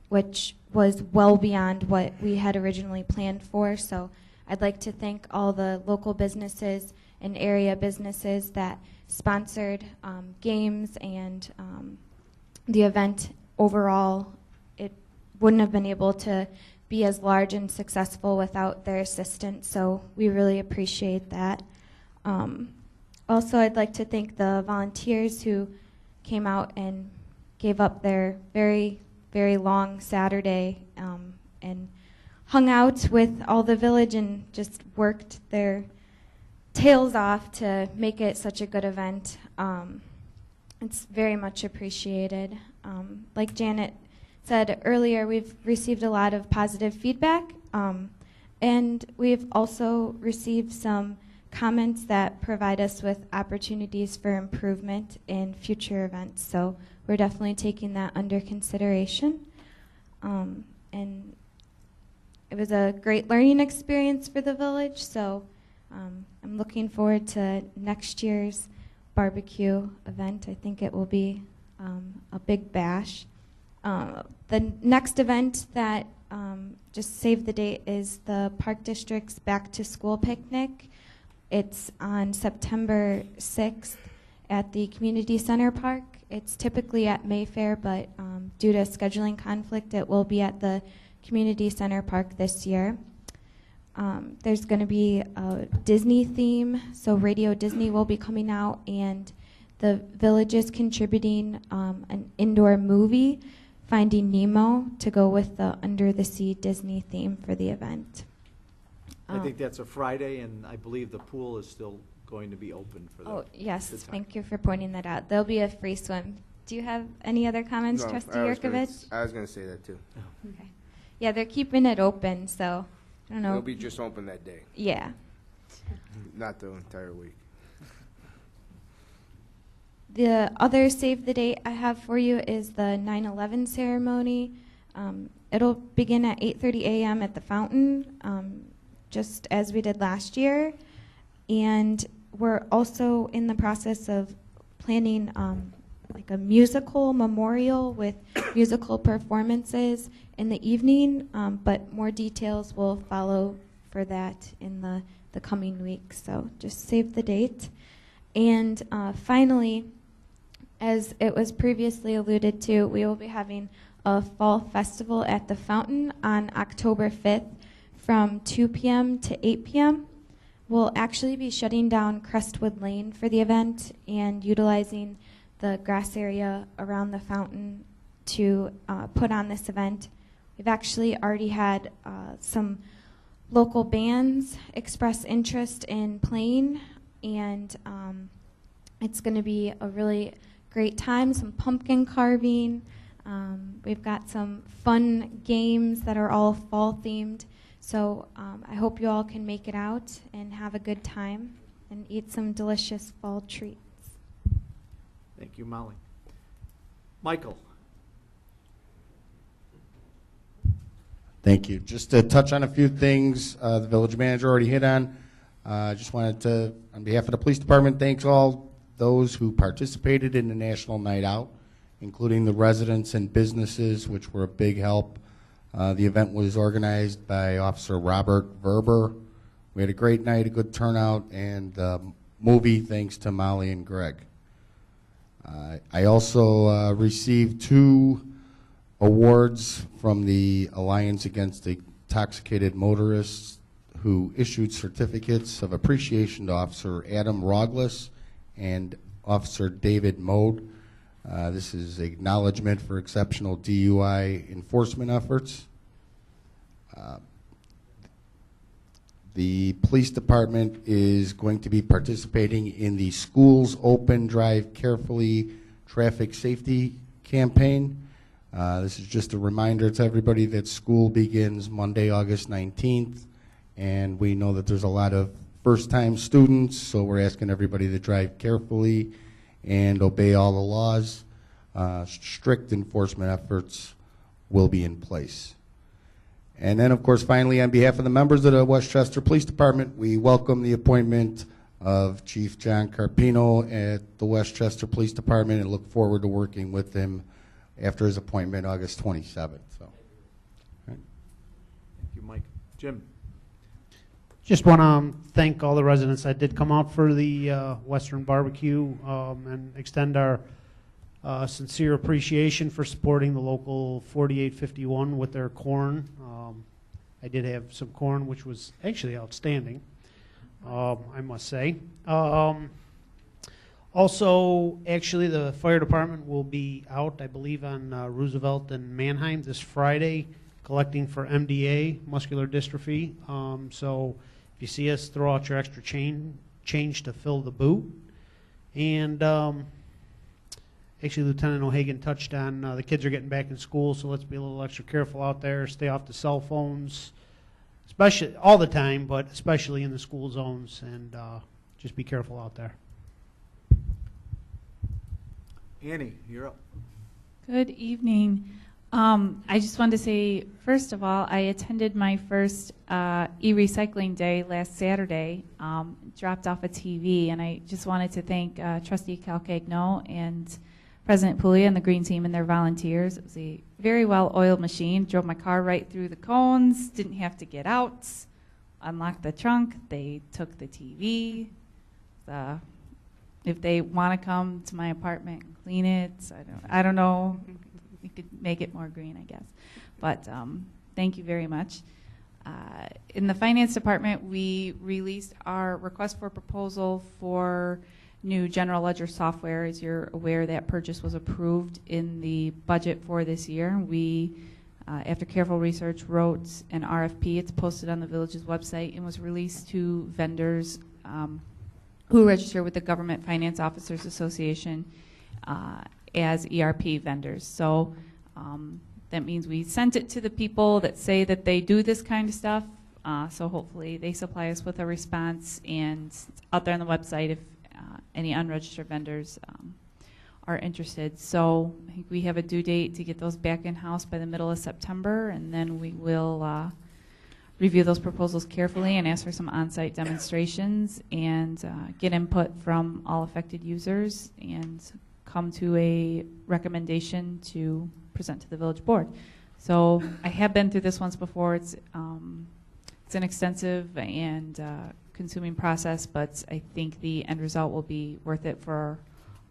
which was well beyond what we had originally planned for. So I'd like to thank all the local businesses and area businesses that sponsored games and the event overall. It wouldn't have been able to be as large and successful without their assistance, so we really appreciate that. Also, I'd like to thank the volunteers who came out and gave up their very long Saturday and hung out with all the village and just worked their tails off to make it such a good event. It's very much appreciated. Like Janet said earlier, we've received a lot of positive feedback, and we've also received some comments that provide us with opportunities for improvement in future events. So we're definitely taking that under consideration. And it was a great learning experience for the village, so I'm looking forward to next year's barbecue event. I think it will be a big bash. The next event that just save the date is the Park District's Back to School Picnic. It's on September 6th at the Community Center Park. It's typically at Mayfair, but due to scheduling conflict, it will be at the Community Center Park this year. There's going to be a Disney theme, so Radio Disney will be coming out, and the village is contributing an indoor movie, Finding Nemo, to go with the Under the Sea Disney theme for the event. I think that's a Friday, and I believe the pool is still going to be open for that. Oh, yes, thank you for pointing that out. There'll be a free swim. Do you have any other comments, No, Trustee I was Yurkovich? gonna say that too. Okay. Yeah, they're keeping it open, so I don't know. It'll be just open that day, Yeah. not the entire week. The other save the date I have for you is the 9/11 ceremony. It'll begin at 8:30 a.m. at the fountain, just as we did last year. And we're also in the process of planning like a musical memorial with musical performances in the evening, but more details will follow for that in the coming weeks. So just save the date. And finally, as it was previously alluded to, we will be having a fall festival at the fountain on October 5th from 2 p.m. to 8 p.m. We'll actually be shutting down Crestwood Lane for the event and utilizing the grass area around the fountain to put on this event. We've actually already had some local bands express interest in playing, and it's going to be a really great time, some pumpkin carving. We've got some fun games that are all fall themed. So I hope you all can make it out and have a good time and eat some delicious fall treats. Thank you, Molly. Michael. Thank you. Just to touch on a few things the village manager already hit on. I just wanted to, on behalf of the police department, thanks all those who participated in the National Night Out, including the residents and businesses, which were a big help. The event was organized by Officer Robert Verber. We had a great night, a good turnout, and movie thanks to Molly and Greg. I also received 2 awards from the Alliance Against Intoxicated Motorists, who issued certificates of appreciation to Officer Adam Roglis and Officer David Mode. This is acknowledgement for exceptional DUI enforcement efforts. The police department is going to be participating in the Schools Open Drive Carefully traffic safety campaign. This is just a reminder to everybody that school begins Monday, August 19th, and we know that there's a lot of first-time students, so we're asking everybody to drive carefully and obey all the laws. Strict enforcement efforts will be in place. And then, of course, finally, on behalf of the members of the Westchester Police Department, we welcome the appointment of Chief John Carpino at the Westchester Police Department and look forward to working with him after his appointment August 27th. So, Thank you, Mike. Jim. Just want to thank all the residents that did come out for the Western Barbecue and extend our sincere appreciation for supporting the local 4851 with their corn. I did have some corn, which was actually outstanding, I must say. Also, actually, the fire department will be out, I believe, on Roosevelt and Manheim this Friday, collecting for MDA, muscular dystrophy. So if you see us, throw out your extra change to fill the boot. And actually, Lieutenant O'Hagan touched on the kids are getting back in school, so let's be a little extra careful out there. Stay off the cell phones, especially all the time, but especially in the school zones, and just be careful out there. Annie, you're up. Good evening. I just wanted to say, first of all, I attended my first e-recycling day last Saturday, dropped off a TV, and I just wanted to thank Trustee Calcagno and President Puglia and the Green Team and their volunteers. It was a very well-oiled machine. Drove my car right through the cones, didn't have to get out, unlocked the trunk. They took the TV. If they want to come to my apartment and clean it, I don't know. We could make it more green, I guess. But thank you very much. In the finance department, we released our request for proposal for new general ledger software. As you're aware, that purchase was approved in the budget for this year. We, after careful research, wrote an RFP. It's posted on the village's website and was released to vendors who register with the Government Finance Officers Association as ERP vendors. So that means we sent it to the people that say that they do this kind of stuff. So hopefully they supply us with a response, and it's out there on the website if any unregistered vendors are interested. So I think we have a due date to get those back in-house by the middle of September, and then we will review those proposals carefully and ask for some on-site demonstrations and get input from all affected users and come to a recommendation to present to the village board. So I have been through this once before. It's an extensive and consuming process, but I think the end result will be worth it for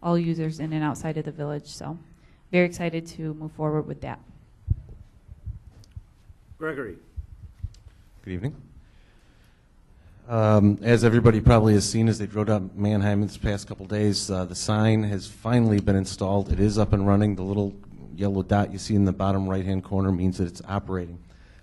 all users in and outside of the village. So very excited to move forward with that. Gregory. Good evening. As everybody probably has seen as they drove down Manheim this past couple days, the sign has finally been installed. It is up and running. The little yellow dot you see in the bottom right-hand corner means that it's operating.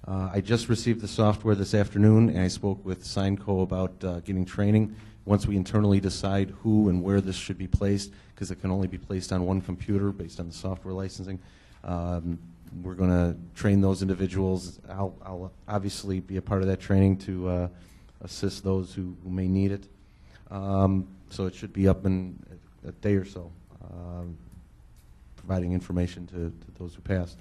I just received the software this afternoon, and I spoke with Signco about getting training. Once we internally decide who and where this should be placed, because it can only be placed on one computer based on the software licensing, we're going to train those individuals. I'll obviously be a part of that training to assist those who may need it. So it should be up in a day or so, providing information to those who pass.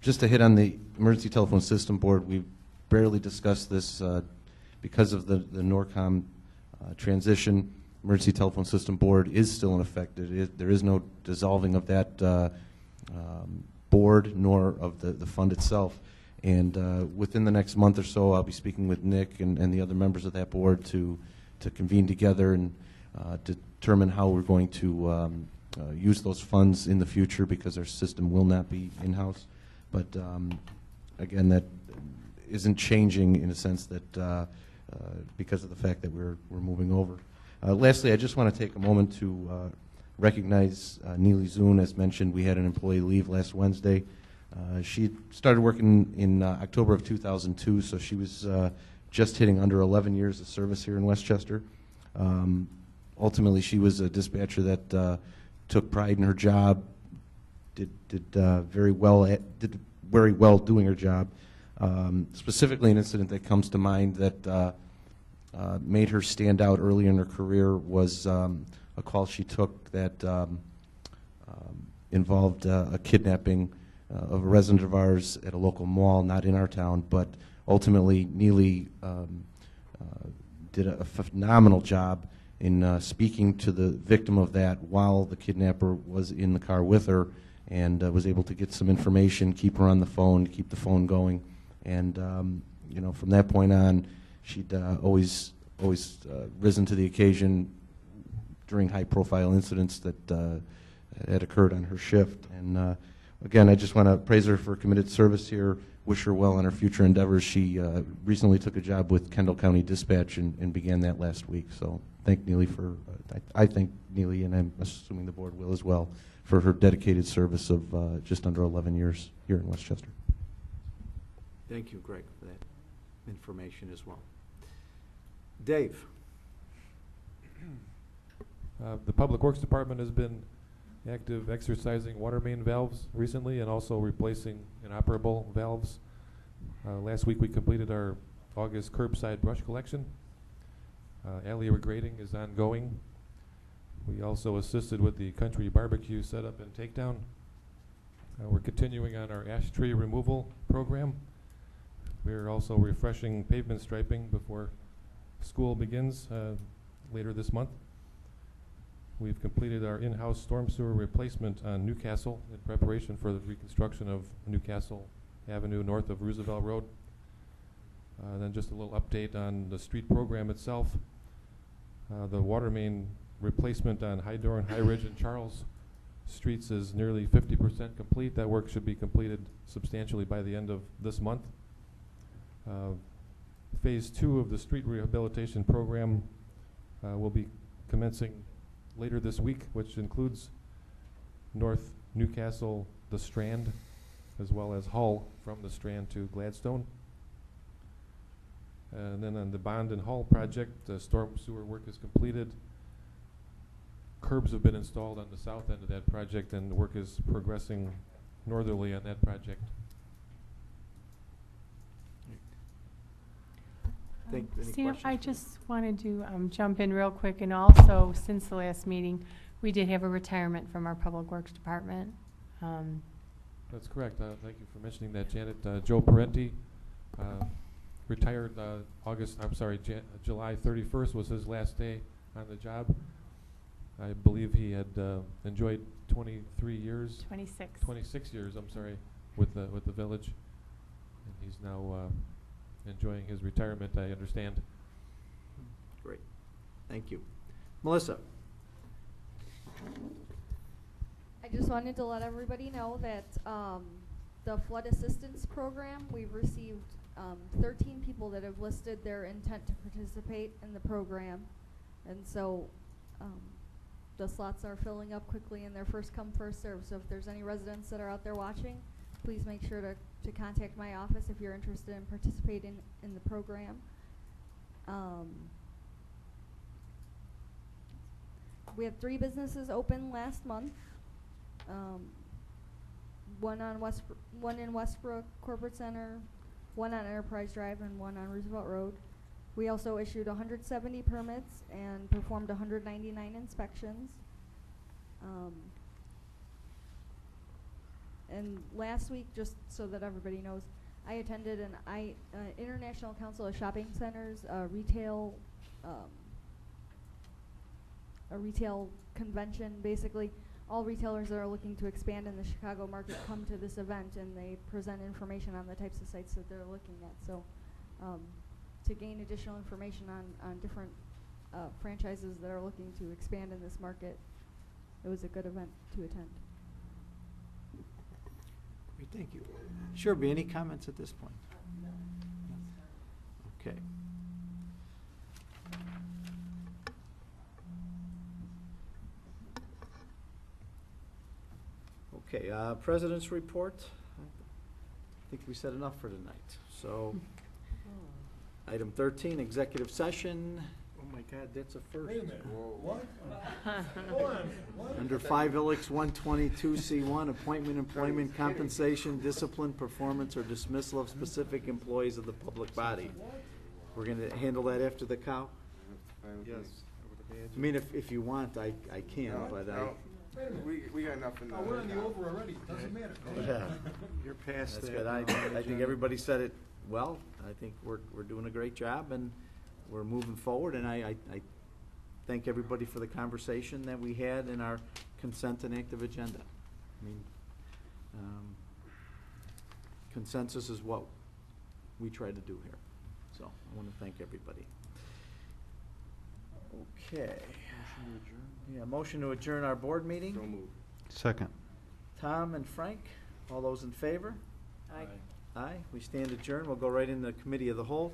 Just to hit on the Emergency Telephone System Board, we've barely discussed this because of the NORCOM transition. Emergency Telephone System Board is still in effect. There is no dissolving of that board nor of the fund itself. And within the next month or so, I'll be speaking with Nick and the other members of that board to convene together and determine how we're going to use those funds in the future, because our system will not be in-house. But again, that isn't changing in a sense that because of the fact that we're moving over. Lastly, I just want to take a moment to recognize Neely Zune. As mentioned, we had an employee leave last Wednesday. She started working in October of 2002, so she was just hitting under 11 years of service here in Westchester. Ultimately, she was a dispatcher that took pride in her job, did very well doing her job. Specifically, an incident that comes to mind that made her stand out early in her career was a call she took that involved a kidnapping of a resident of ours at a local mall, not in our town, but ultimately Neely did a phenomenal job in speaking to the victim of that while the kidnapper was in the car with her, and was able to get some information, keep her on the phone, keep the phone going. And you know, from that point on, she'd always risen to the occasion during high-profile incidents that had occurred on her shift. And again, I just want to praise her for committed service here, wish her well on her future endeavors. She recently took a job with Kendall County Dispatch and began that last week. So thank Neely for, I thank Neely, and I'm assuming the board will as well, for her dedicated service of just under 11 years here in Westchester. Thank you, Greg, for that information as well. Dave. The Public Works Department has been active exercising water main valves recently and also replacing inoperable valves. Last week we completed our August curbside brush collection. Alley regrading is ongoing. We also assisted with the country barbecue setup and takedown. We're continuing on our ash tree removal program. We're also refreshing pavement striping before school begins later this month. We've completed our in-house storm sewer replacement on Newcastle in preparation for the reconstruction of Newcastle Avenue north of Roosevelt Road. Then just a little update on the street program itself. The water main replacement on High Doran, High Ridge, and Charles Streets is nearly 50% complete. That work should be completed substantially by the end of this month. Phase 2 of the street rehabilitation program will be commencing later this week, which includes North Newcastle, the Strand, as well as Hull from the Strand to Gladstone. And then on the Bond and Hull project, the storm sewer work is completed. Curbs have been installed on the south end of that project, and the work is progressing northerly on that project. Sam, I just wanted to jump in real quick, and also, since the last meeting, we did have a retirement from our Public Works Department. That's correct. Thank you for mentioning that, Janet. Joe Parenti retired July 31st was his last day on the job. I believe he had enjoyed 23 years. 26. 26 years, I'm sorry, with the village. And he's now enjoying his retirement, I understand. Great. Thank you. Melissa. I just wanted to let everybody know that the flood assistance program, we've received 13 people that have listed their intent to participate in the program. And so the slots are filling up quickly and they're first come, first serve. So if there's any residents that are out there watching, please make sure to contact my office if you're interested in participating in the program. We had 3 businesses open last month. One in Westbrook Corporate Center, one on Enterprise Drive, and one on Roosevelt Road. We also issued 170 permits and performed 199 inspections. And last week, just so that everybody knows, I attended an International Council of Shopping Centers retail convention. Basically, all retailers that are looking to expand in the Chicago market come to this event, and they present information on the types of sites that they're looking at. So to gain additional information on different franchises that are looking to expand in this market, it was a good event to attend. Great, thank you. Sherby, any comments at this point? Okay. Okay, President's report. I think we said enough for tonight. So, item 13, executive session. Oh my God, that's a first. Wait a minute. What? Hold on. What? Under 5 Ilix 122C1, appointment, employment, compensation, discipline, performance, or dismissal of specific employees of the public body. We're going to handle that after the cow? Yes. I mean, if you want, I can, but I... Wait a minute. We got enough in the... Oh, we're on the over already. Doesn't matter. Yeah. You're past That's that. good. I think everybody said it well. I think we're doing a great job, and we're moving forward, and I thank everybody for the conversation that we had in our consent and active agenda. I mean, consensus is what we try to do here. So I want to thank everybody. Okay. Yeah, motion to adjourn our board meeting. Don't move. Second. Tom and Frank, all those in favor? Aye. Aye. We stand adjourned. We'll go right into committee of the whole.